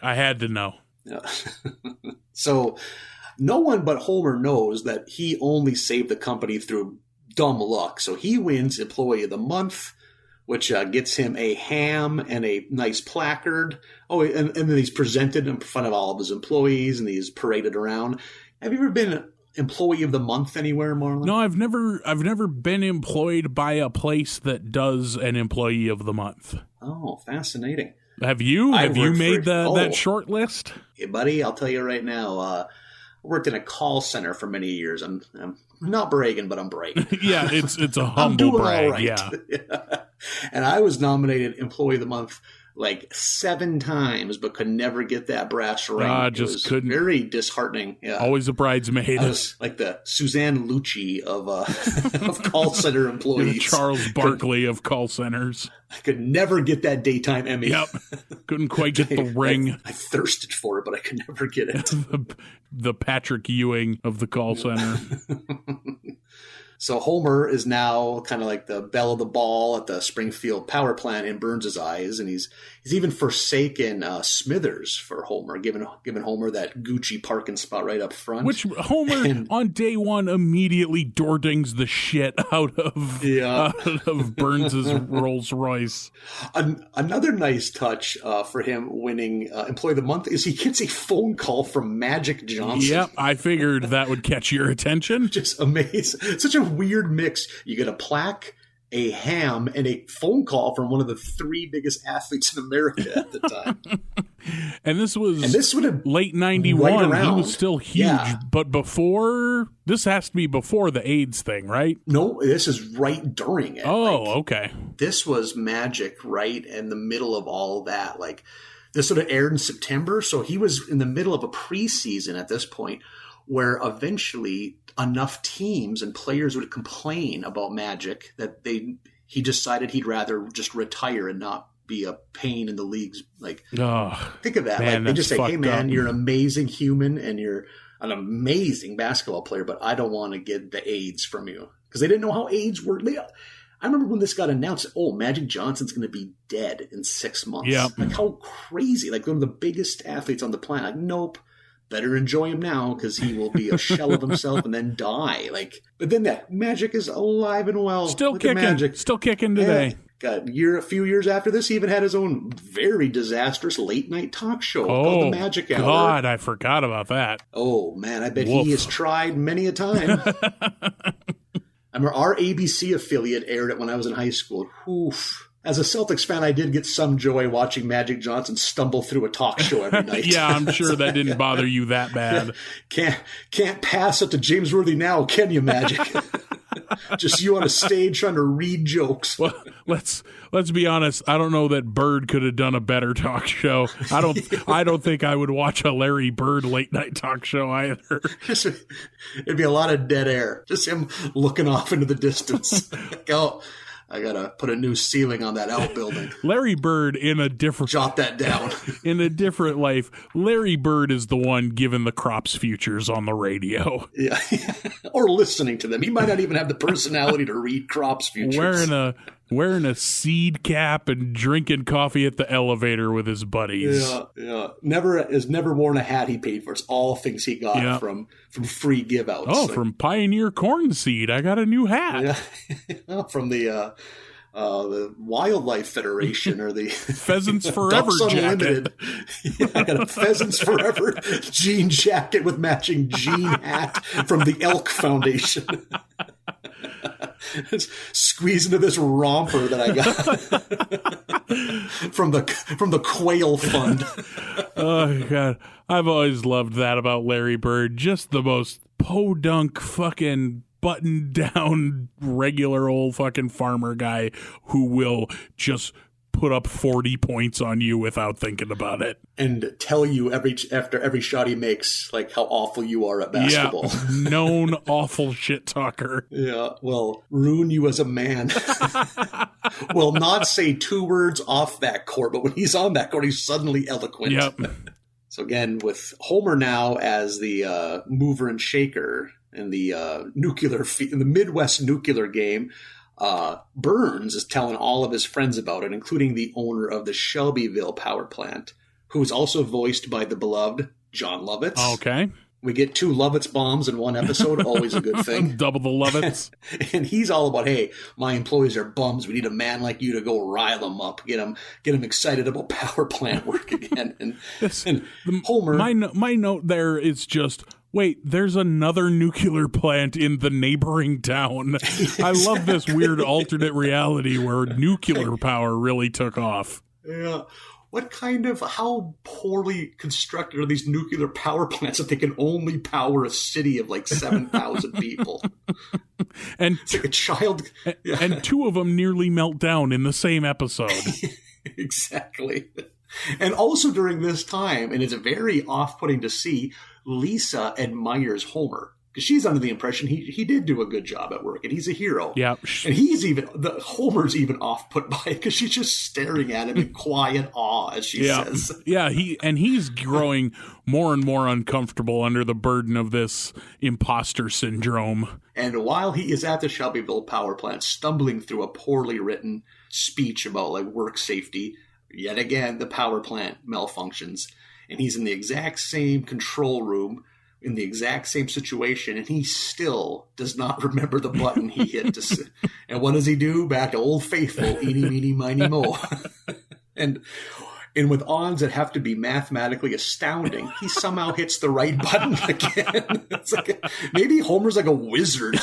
S2: I had to know.
S1: Yeah. So no one but Homer knows that he only saved the company through dumb luck. So he wins Employee of the Month, which gets him a ham and a nice placard. Oh, and then he's presented in front of all of his employees, and he's paraded around. Have you ever been Employee of the Month anywhere, Marlin?
S2: No, I've never been employed by a place that does an Employee of the Month.
S1: Oh, fascinating.
S2: Have you? Have you made that short list?
S1: Hey, buddy, I'll tell you right now. I worked in a call center for many years. I'm not bragging, but I'm bragging.
S2: Yeah, it's a humble brag. All right.
S1: Yeah. And I was nominated Employee of the Month like 7 times, but could never get that brass ring.
S2: Just couldn't.
S1: Very disheartening. Yeah.
S2: Always a bridesmaid.
S1: I was like the Suzanne Lucci of of call center employees.
S2: The Charles Barkley of call centers.
S1: I could never get that daytime Emmy.
S2: Yep. Couldn't quite get the ring.
S1: I thirsted for it, but I could never get it.
S2: The Patrick Ewing of the call center.
S1: So Homer is now kind of like the belle of the ball at the Springfield power plant in Burns' eyes, and he's even forsaken Smithers for Homer, giving Homer that Gucci parking spot right up front.
S2: Which Homer on day one immediately door-dings the shit out of Burns' Rolls Royce.
S1: Another nice touch for him winning Employee of the Month is he gets a phone call from Magic Johnson.
S2: Yep, I figured that would catch your attention.
S1: Just amazing. Such a weird mix. You get a plaque, a ham, and a phone call from one of the 3 biggest athletes in America at the time.
S2: And this was late 91.
S1: Right,
S2: he was still huge. Yeah. But this has to be before the AIDS thing, right?
S1: No, this is right during it.
S2: Oh, okay.
S1: This was Magic right in the middle of all that. Like, this sort of aired in September, so he was in the middle of a preseason at this point. where eventually enough teams and players would complain about Magic that he decided he'd rather just retire and not be a pain in the leagues. Like, think of that.
S2: Man,
S1: like they just say, hey man,
S2: up.
S1: You're an amazing human and you're an amazing basketball player, but I don't want to get the AIDS from you. Because they didn't know how AIDS worked. I remember when this got announced, Magic Johnson's going to be dead in 6 months.
S2: Yeah.
S1: Like, how crazy. Like, one of the biggest athletes on the planet. Like, nope. Better enjoy him now because he will be a shell of himself and then die. Like, but then Magic is alive and well.
S2: Still
S1: Look at
S2: kicking.
S1: Magic.
S2: Still kicking today.
S1: Yeah. A few years after this, he even had his own very disastrous late night talk show called The Magic Hour.
S2: God, I forgot about that.
S1: Oh man, I bet he has tried many a time. I remember our ABC affiliate aired it when I was in high school. Oof. As a Celtics fan, I did get some joy watching Magic Johnson stumble through a talk show every night.
S2: Yeah, I'm sure that didn't bother you that bad.
S1: Can't pass it to James Worthy now, can you, Magic? Just you on a stage trying to read jokes.
S2: Well, let's be honest. I don't know that Bird could have done a better talk show. I don't think I would watch a Larry Bird late night talk show either.
S1: It'd be a lot of dead air. Just him looking off into the distance. Like, I gotta put a new ceiling on that outbuilding.
S2: Larry Bird
S1: jot that down.
S2: In a different life, Larry Bird is the one giving the crops futures on the radio.
S1: Yeah. Or listening to them. He might not even have the personality to read crops futures.
S2: Wearing a seed cap and drinking coffee at the elevator with his buddies.
S1: Yeah. Has never worn a hat he paid for. It's all things he got from free give outs.
S2: Oh, from Pioneer Corn Seed. I got a new hat.
S1: Yeah. From the Wildlife Federation or the
S2: Pheasants Forever jacket.
S1: Yeah, I got a Pheasants Forever jean jacket with matching jean hat from the Elk Foundation. Squeeze into this romper that I got from the Quail Fund.
S2: Oh God, I've always loved that about Larry Bird. Just the most podunk fucking buttoned down regular old fucking farmer guy who will just put up 40 points on you without thinking about it.
S1: And tell you after every shot he makes, like, how awful you are at basketball.
S2: Yeah, known awful shit talker.
S1: Yeah, well, ruin you as a man. Will not say 2 words off that court, but when he's on that court, he's suddenly eloquent.
S2: Yep.
S1: So again, with Homer now as the mover and shaker in the in the Midwest nuclear game, Burns is telling all of his friends about it, including the owner of the Shelbyville power plant, who is also voiced by the beloved John Lovitz.
S2: Okay.
S1: We get 2 Lovitz bombs in one episode, always a good thing.
S2: Double the Lovitz.
S1: And he's all about, hey, my employees are bums. We need a man like you to go rile them up, get them excited about power plant work again. And Homer.
S2: My note there is just, wait, there's another nuclear plant in the neighboring town. Exactly. I love this weird alternate reality where nuclear power really took off.
S1: Yeah. How poorly constructed are these nuclear power plants that they can only power a city of like 7,000 people?
S2: And
S1: it's like a child.
S2: Yeah. And 2 of them nearly melt down in the same episode.
S1: Exactly. And also during this time, and it's very off-putting to see, Lisa admires Homer. Because she's under the impression he did do a good job at work, and he's a hero.
S2: Yeah.
S1: And Homer's even off-put by it, because she's just staring at him in quiet awe, as she says.
S2: Yeah, he's growing more and more uncomfortable under the burden of this imposter syndrome.
S1: And while he is at the Shelbyville power plant, stumbling through a poorly written speech about like work safety, yet again, the power plant malfunctions. And he's in the exact same control room, in the exact same situation, and he still does not remember the button he hit. And what does he do? Back to Old Faithful, eeny, meeny, miny, mo. And with odds that have to be mathematically astounding, he somehow hits the right button again. It's like maybe Homer's like a wizard.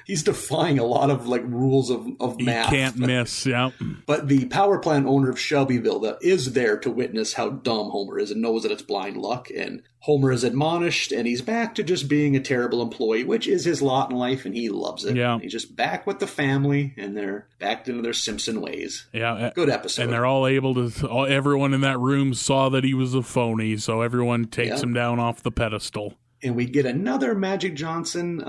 S1: He's defying a lot of like rules of math.
S2: He can't miss, yeah.
S1: But the power plant owner of Shelbyville is there to witness how dumb Homer is and knows that it's blind luck. And Homer is admonished, and he's back to just being a terrible employee, which is his lot in life, and he loves it.
S2: Yeah.
S1: He's just back with the family, and they're back into their Simpson ways.
S2: Yeah.
S1: Good episode.
S2: And they're all able to, everyone in that room saw that he was a phony, so everyone takes him down off the pedestal.
S1: And we get another Magic Johnson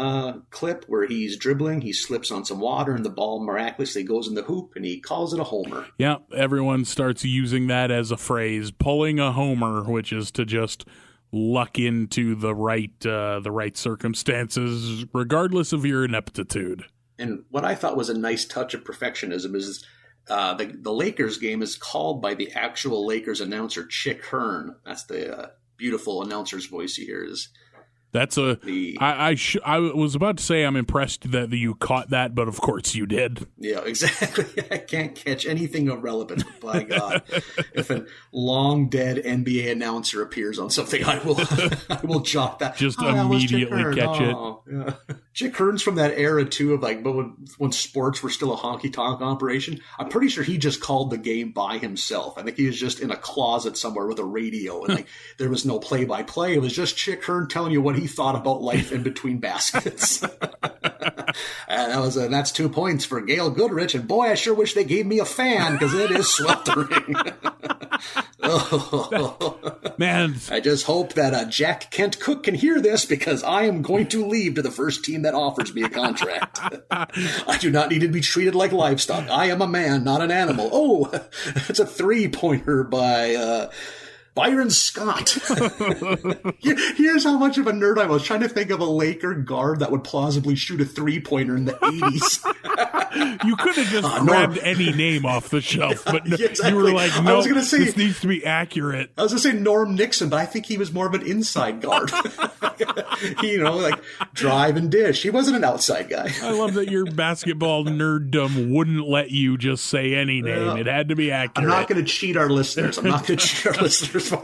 S1: clip where he's dribbling, he slips on some water, and the ball miraculously goes in the hoop, and he calls it a homer.
S2: Yeah, everyone starts using that as a phrase, pulling a homer, which is to just luck into the right circumstances, regardless of your ineptitude.
S1: And what I thought was a nice touch of perfectionism is the Lakers game is called by the actual Lakers announcer, Chick Hearn. That's the beautiful announcer's voice he hears.
S2: That's I was about to say I'm impressed that you caught that, but of course you did.
S1: Yeah, exactly. I can't catch anything of relevance. By God, if a long dead NBA announcer appears on something, I will jot that.
S2: Just immediately catch it.
S1: Yeah. Chick Hearn's from that era too, of like when sports were still a honky tonk operation. I'm pretty sure he just called the game by himself. I think he was just in a closet somewhere with a radio, and like there was no play by play. It was just Chick Hearn telling you what he thought about life in between baskets. And that's 2 points for Gail Goodrich. And boy, I sure wish they gave me a fan because it is sweltering.
S2: Man,
S1: I just hope that Jack Kent Cook can hear this because I am going to leave to the first team that offers me a contract. I do not need to be treated like livestock. I am a man, not an animal. Oh, it's a 3-pointer by Byron Scott. Here's how much of a nerd I was trying to think of a Laker guard that would plausibly shoot a 3-pointer in the 80s.
S2: You could have just grabbed any name off the shelf, but
S1: exactly.
S2: You were like, no,
S1: this
S2: needs to be accurate.
S1: I was going to say Norm Nixon, but I think he was more of an inside guard. Like drive and dish. He wasn't an outside guy.
S2: I love that your basketball nerddom wouldn't let you just say any name. It had to be accurate.
S1: I'm not going to cheat our listeners.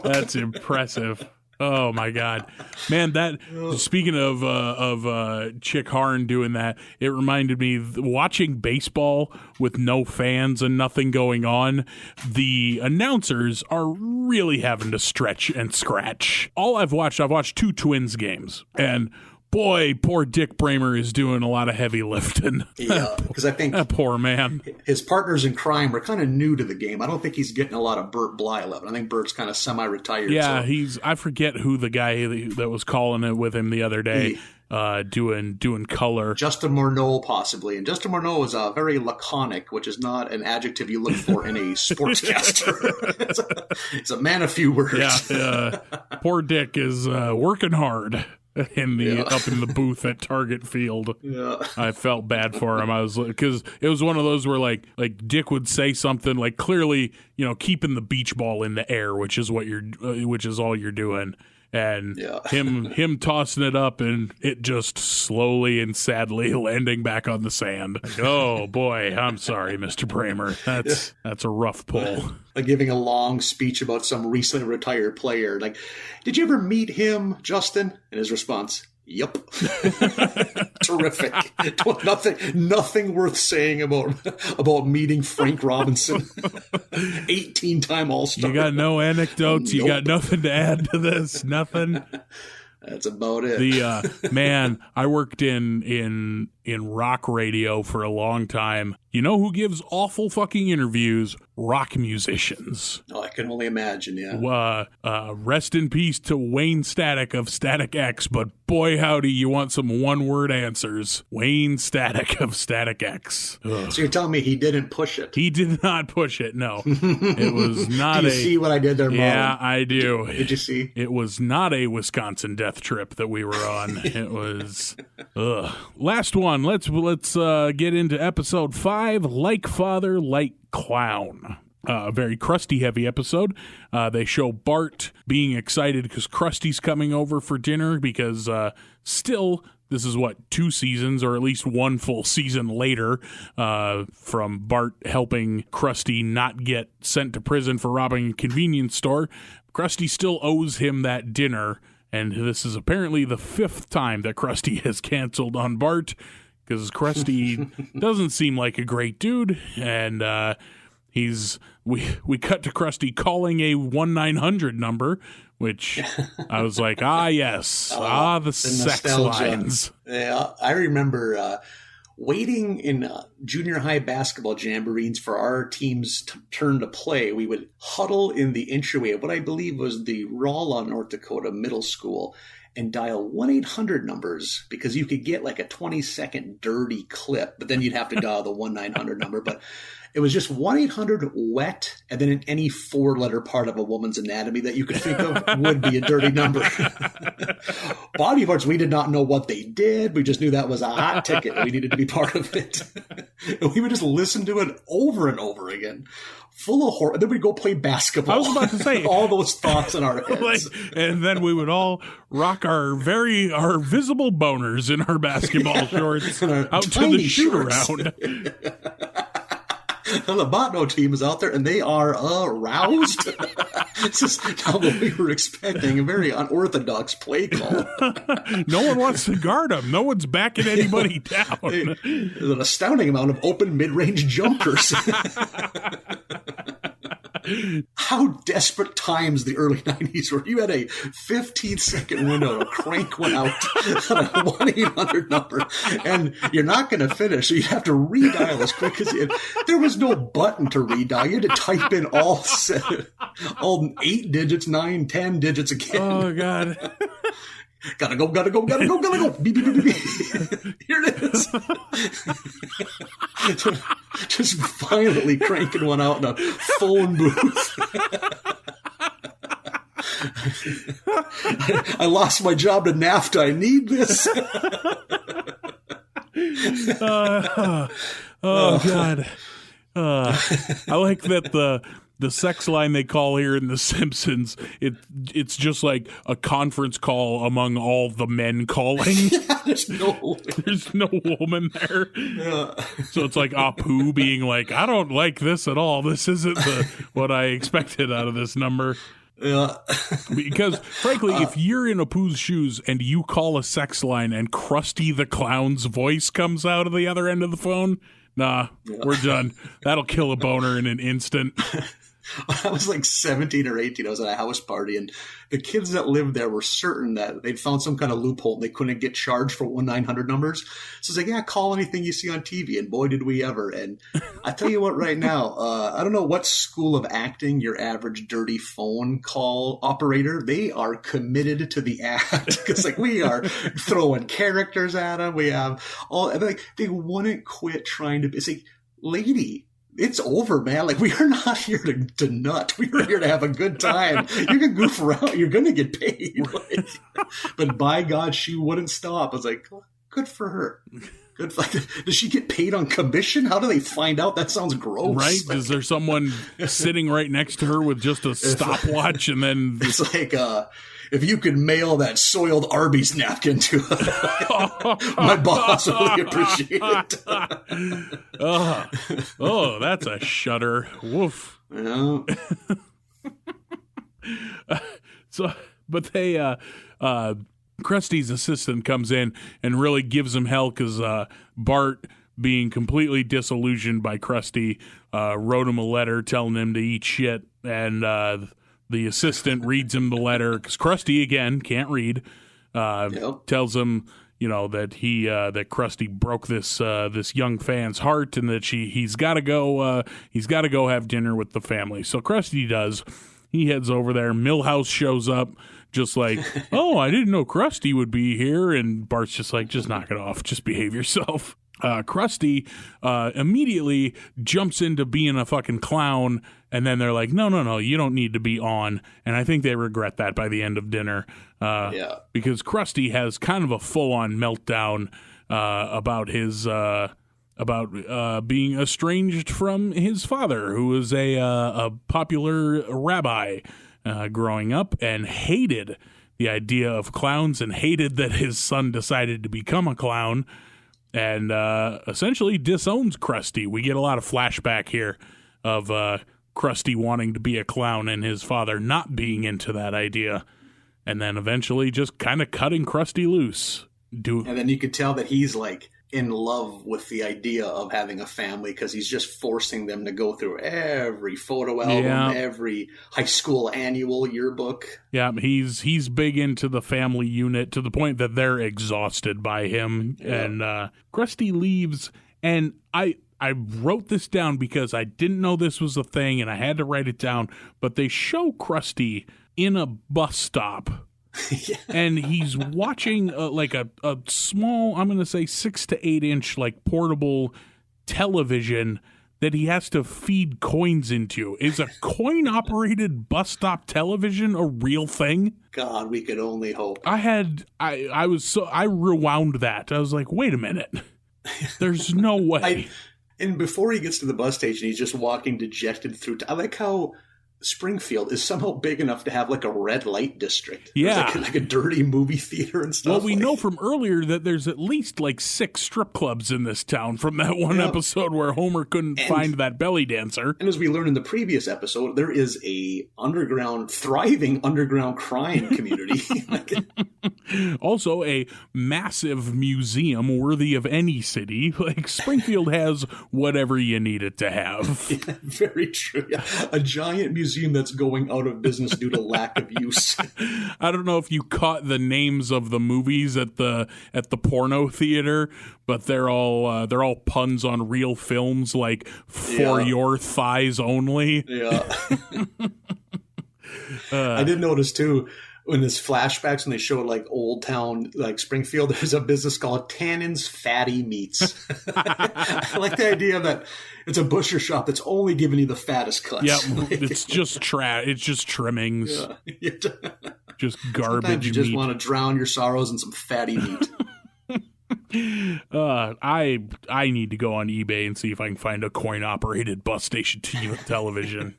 S2: That's impressive. Oh my God, man! Speaking of Chick Hearn doing that, it reminded me watching baseball with no fans and nothing going on. The announcers are really having to stretch and scratch. I've watched 2 Twins games, and boy, poor Dick Bramer is doing a lot of heavy lifting.
S1: Yeah, because I think
S2: that poor man.
S1: His partners in crime are kind of new to the game. I don't think he's getting a lot of Burt Bly love. I think Burt's kind of semi-retired.
S2: Yeah, I forget who the guy that was calling it with him the other day, doing color.
S1: Justin Morneau, possibly. And Justin Morneau is very laconic, which is not an adjective you look for in a sportscaster. It's a man of few words.
S2: Yeah, poor Dick is working hard. Up in the booth at Target Field. Yeah. I felt bad for him. Because it was one of those where like Dick would say something like clearly, keeping the beach ball in the air, which is all you're doing. And him tossing it up and it just slowly and sadly landing back on the sand. Like, oh boy, I'm sorry, Mr. Bramer. That's a rough pull.
S1: Like giving a long speech about some recently retired player. Like, did you ever meet him, Justin? And his response, yep. Terrific. Nothing worth saying about meeting Frank Robinson. 18-time All-Star.
S2: You got no anecdotes.
S1: Nope.
S2: You got nothing to add to this. Nothing.
S1: That's about it.
S2: Man, I worked in rock radio for a long time. You know who gives awful fucking interviews? Rock musicians.
S1: Oh, I can only imagine, yeah.
S2: Rest in peace to Wayne Static of Static X, but boy howdy, you want some one-word answers. Wayne Static of Static X. Ugh.
S1: So you're telling me he didn't push it?
S2: He did not push it, no. It was not
S1: Do you see what I did there, Marlin?
S2: Yeah, I do.
S1: Did you see?
S2: It was not a Wisconsin death trip that we were on. It was... Ugh. Last one. Let's get into episode 5, Like Father, Like Clown. A very Krusty heavy episode. They show Bart being excited because Krusty's coming over for dinner because still, this is 2 seasons or at least 1 full season later from Bart helping Krusty not get sent to prison for robbing a convenience store. Krusty still owes him that dinner, and this is apparently the 5th time that Krusty has canceled on Bart. because Krusty doesn't seem like a great dude, and we cut to Krusty calling a 1-900 number, which I was like, yes, the sex lines.
S1: Yeah, I remember waiting in junior high basketball jamborees for our team's turn to play. We would huddle in the entryway of what I believe was the Rolla, North Dakota middle school and dial 1-800 numbers because you could get like a 20-second dirty clip, but then you'd have to dial the 1-900 number. But it was just 1-800 wet, and then any 4-letter part of a woman's anatomy that you could think of would be a dirty number. Body parts, we did not know what they did. We just knew that was a hot ticket. We needed to be part of it. And we would just listen to it over and over again, full of horror. And then we'd go play basketball.
S2: I was about to say.
S1: All those thoughts in our heads.
S2: And then we would all rock our visible boners in our basketball shorts out to the shoot-around.
S1: The Botno team is out there, and they are aroused. It's just not what we were expecting. A very unorthodox play call.
S2: No one wants to guard them. No one's backing anybody down.
S1: There's an astounding amount of open mid-range jumpers. How desperate times the early 90s were. You had a 15-second window to crank one out on a 1-800 number, and you're not going to finish, so you have to redial as quick as you. There was no button to redial. You had to type in all 8 digits, 9, 10 digits again.
S2: Oh, God.
S1: Gotta go. Beep, beep, beep, beep. Here it is. Just violently cranking one out in a phone booth. I lost my job to NAFTA. I need this.
S2: God. I like that the sex line they call here in The Simpsons, it's just like a conference call among all the men calling.
S1: Yeah, there's no
S2: woman there.
S1: Yeah.
S2: So it's like Apu being like, I don't like this at all. This isn't what I expected out of this number.
S1: Yeah.
S2: Because, frankly, if you're in Apu's shoes and you call a sex line and Krusty the Clown's voice comes out of the other end of the phone, we're done. That'll kill a boner in an instant.
S1: I was like 17 or 18. I was at a house party, and the kids that lived there were certain that they'd found some kind of loophole and they couldn't get charged for 1-900 numbers. So it's like, yeah, call anything you see on TV. And boy, did we ever. And I tell you what, right now, I don't know what school of acting your average dirty phone call operator, they are committed to the act. Because like we are throwing characters at them. We have all, like they wouldn't quit trying to be. It's like, lady, it's over, man. Like, we are not here to nut. We are here to have a good time. You can goof around. You're going to get paid. Like, but by God, she wouldn't stop. I was like, good for her. Good. Does she get paid on commission? How do they find out? That sounds gross.
S2: Right? Is there someone sitting right next to her with just a stopwatch and then...
S1: It's like, if you could mail that soiled Arby's napkin to my boss would really appreciate it.
S2: Oh, that's a shudder. Woof.
S1: Yeah.
S2: But they, Krusty's assistant comes in and really gives him hell because Bart, being completely disillusioned by Krusty, wrote him a letter telling him to eat shit, and the assistant reads him the letter because Krusty, again, can't read. Tells him, that that Krusty broke this young fan's heart, and that he's got to go have dinner with the family. So Krusty does. He heads over there. Milhouse shows up, just like, oh, I didn't know Krusty would be here. And Bart's just like, just knock it off. Just behave yourself. Krusty immediately jumps into being a fucking clown, and then they're like, no, you don't need to be on. And I think they regret that by the end of dinner, because Krusty has kind of a full-on meltdown about his being estranged from his father, who was a popular rabbi growing up, and hated the idea of clowns, and hated that his son decided to become a clown. And essentially disowns Krusty. We get a lot of flashback here of Krusty wanting to be a clown and his father not being into that idea. And then eventually just kind of cutting Krusty loose.
S1: And then you could tell that he's like in love with the idea of having a family because he's just forcing them to go through every photo album, every high school annual yearbook.
S2: Yeah, he's big into the family unit to the point that they're exhausted by him. Yeah. And Krusty leaves, and I wrote this down because I didn't know this was a thing, and I had to write it down. But they show Krusty in a bus stop. Yeah. And he's watching like a small, I'm going to say 6 to 8 inch like portable television that he has to feed coins into. Is a coin operated bus stop television a real thing?
S1: God, we could only hope.
S2: I rewound that. I was like, wait a minute. There's no way.
S1: And before he gets to the bus station, he's just walking dejected through. I like how Springfield is somehow big enough to have like a red light district.
S2: Yeah.
S1: Like a dirty movie theater and stuff.
S2: Well, we know from earlier that there's at least like 6 strip clubs in this town from that one episode where Homer couldn't find that belly dancer.
S1: And as we learned in the previous episode, there is a thriving underground crime community.
S2: Also a massive museum worthy of any city. Like Springfield has whatever you need it to have.
S1: Yeah, very true. Yeah. A giant museum that's going out of business due to lack of use.
S2: I don't know if you caught the names of the movies at the porno theater, but they're all puns on real films, like For Your Thighs Only.
S1: Yeah. I did notice too, in his flashbacks when they showed like old town, like Springfield, there's a business called Tannen's Fatty Meats. I like the idea that it's a butcher shop that's only giving you the fattest cuts.
S2: Yeah, it's just it's just trimmings. Yeah. Just garbage.
S1: Sometimes you just want to drown your sorrows in some fatty meat.
S2: I need to go on eBay and see if I can find a coin-operated bus station television.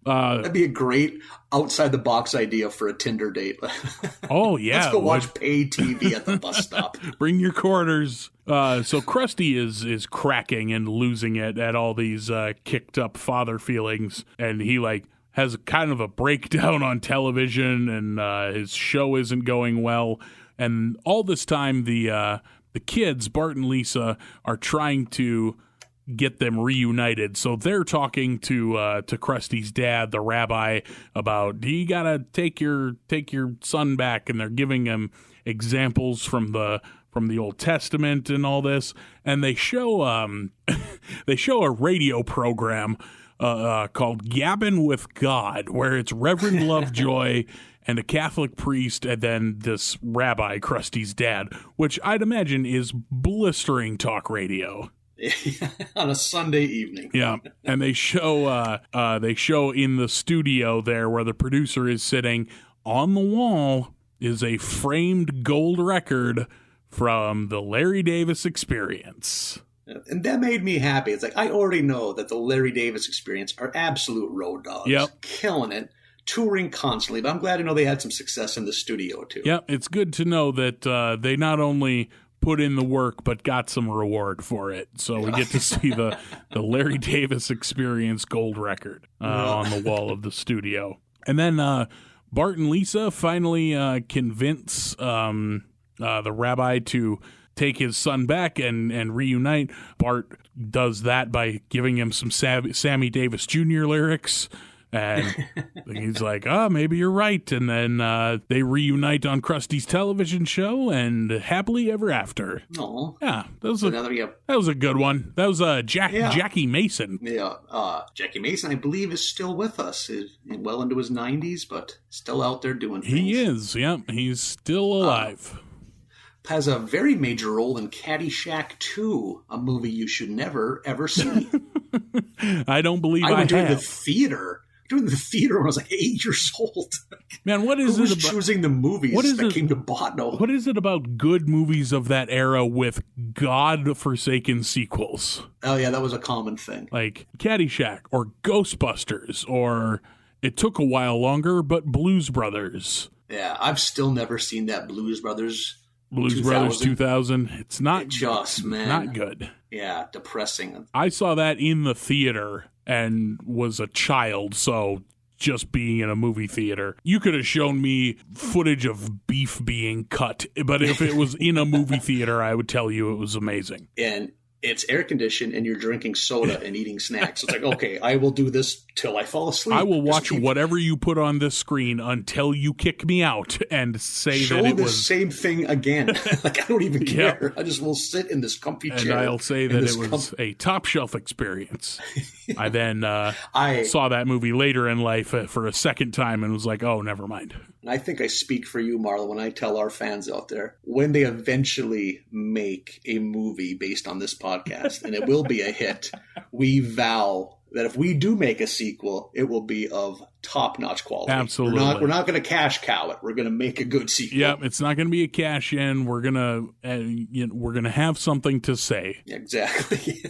S1: That'd be a great outside-the-box idea for a Tinder date.
S2: Oh, yeah.
S1: Let's go watch pay TV at the bus stop.
S2: Bring your quarters. So Krusty is cracking and losing it at all these kicked-up father feelings, and he, like, has kind of a breakdown on television, and his show isn't going well. And all this time, the kids, Bart and Lisa, are trying to get them reunited. So they're talking to Krusty's dad, the rabbi, about, you gotta take your son back, and they're giving him examples from the Old Testament and all this. And they show a radio program called Gabbin' with God, where it's Reverend Lovejoy and a Catholic priest, and then this rabbi, Krusty's dad, which I'd imagine is blistering talk radio.
S1: On a Sunday evening.
S2: Yeah, and they show in the studio there where the producer is sitting. On the wall is a framed gold record from the Larry Davis Experience.
S1: And that made me happy. It's like, I already know that the Larry Davis Experience are absolute road dogs.
S2: Yep.
S1: Killing it. Touring constantly, but I'm glad to know they had some success in the studio too.
S2: Yeah, it's good to know that they not only put in the work but got some reward for it. So we get to see the Larry Davis Experience gold record on the wall of the studio. And then Bart and Lisa finally convince the rabbi to take his son back and reunite. Bart does that by giving him some Sammy Davis Jr. lyrics. And he's like, maybe you're right. And then they reunite on Krusty's television show, and happily ever after.
S1: Oh,
S2: yeah, that was a good one. That was Jackie Mason.
S1: Yeah, Jackie Mason, I believe, is still with us. He's well into his 90s, but still out there doing things.
S2: He is, yeah. He's still alive.
S1: Has a very major role in Caddyshack 2, a movie you should never, ever see.
S2: I don't believe I
S1: went
S2: have.
S1: to the theater. Doing the theater when I was like 8 years old.
S2: Man, what is
S1: Who's
S2: it about
S1: choosing the movies that came to Botno?
S2: What is it about good movies of that era with God-forsaken sequels?
S1: Oh yeah, that was a common thing.
S2: Like Caddyshack or Ghostbusters, or it took a while longer, but Blues Brothers.
S1: Yeah, I've still never seen that Blues Brothers
S2: 2000. It's not not good.
S1: Yeah, depressing.
S2: I saw that in the theater and was a child, so just being in a movie theater. You could have shown me footage of beef being cut, but if it was in a movie theater, I would tell you it was amazing.
S1: And it's air conditioned and you're drinking soda and eating snacks. It's like, okay, I will do this till I fall asleep.
S2: I will watch whatever you put on this screen until you kick me out and say that it was...
S1: Show the same thing again. Like, I don't even care. I just will sit in this comfy chair.
S2: And I'll say that it was a top shelf experience. I then saw that movie later in life for a second time and was like, oh, never mind.
S1: I think I speak for you, Marlon, when I tell our fans out there, when they eventually make a movie based on this podcast, and it will be a hit, we vow that if we do make a sequel, it will be of top-notch quality.
S2: Absolutely.
S1: We're not going to cash cow it. We're going to make a good sequel.
S2: Yep, it's not going to be a cash in. We're gonna have something to say.
S1: Exactly.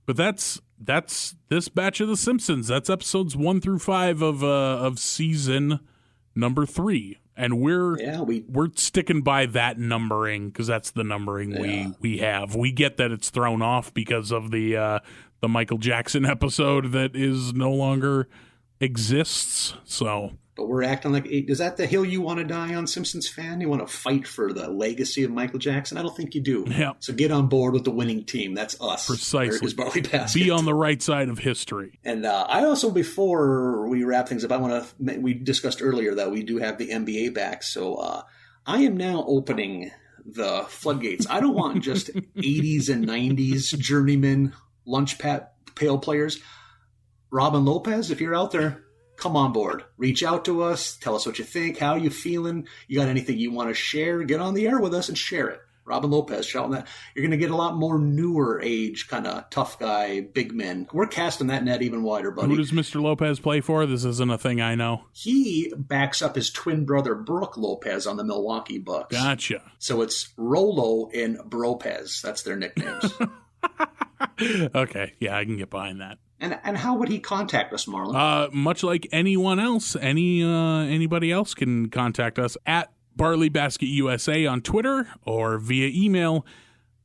S2: But that's this batch of The Simpsons. That's episodes 1 through 5 of season number 3. And we're sticking by that numbering because that's the numbering we have. We get that it's thrown off because of the Michael Jackson episode that is no longer exists. So,
S1: but we're acting like, is that the hill you want to die on, Simpsons fan? You want to fight for the legacy of Michael Jackson? I don't think you do.
S2: Yeah.
S1: So get on board with the winning team. That's us.
S2: Precisely.
S1: Barley Basket.
S2: Be on the right side of history.
S1: And I also, before we wrap things up, we discussed earlier that we do have the NBA back. So I am now opening the floodgates. I don't want just 80s and 90s journeyman lunch pail players. Robin Lopez, if you're out there, come on board. Reach out to us. Tell us what you think. How you feeling? You got anything you want to share? Get on the air with us and share it. Robin Lopez, shouting that. You're going to get a lot more newer age, kind of tough guy, big men. We're casting that net even wider, buddy.
S2: Who does Mr. Lopez play for? This isn't a thing I know.
S1: He backs up his twin brother, Brooke Lopez, on the Milwaukee Bucks.
S2: Gotcha.
S1: So it's Rolo and Bropez. That's their nicknames.
S2: Okay. Yeah, I can get behind that.
S1: And how would he contact us, Marlon?
S2: Much like anyone else, anybody else can contact us at Barley Basket USA on Twitter or via email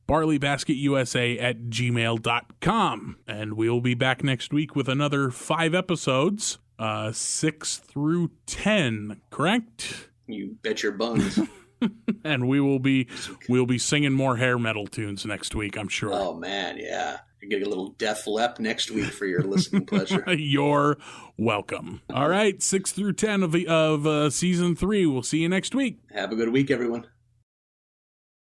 S2: barleybasketusa@gmail.com. And we'll be back next week with another 5 episodes, 6 through 10, correct?
S1: You bet your buns.
S2: And we'll be singing more hair metal tunes next week, I'm sure.
S1: Oh man, yeah. You're getting a little Def Lep next week for your listening pleasure.
S2: You're welcome. All right, 6 through 10 of season 3. We'll see you next week.
S1: Have a good week, everyone.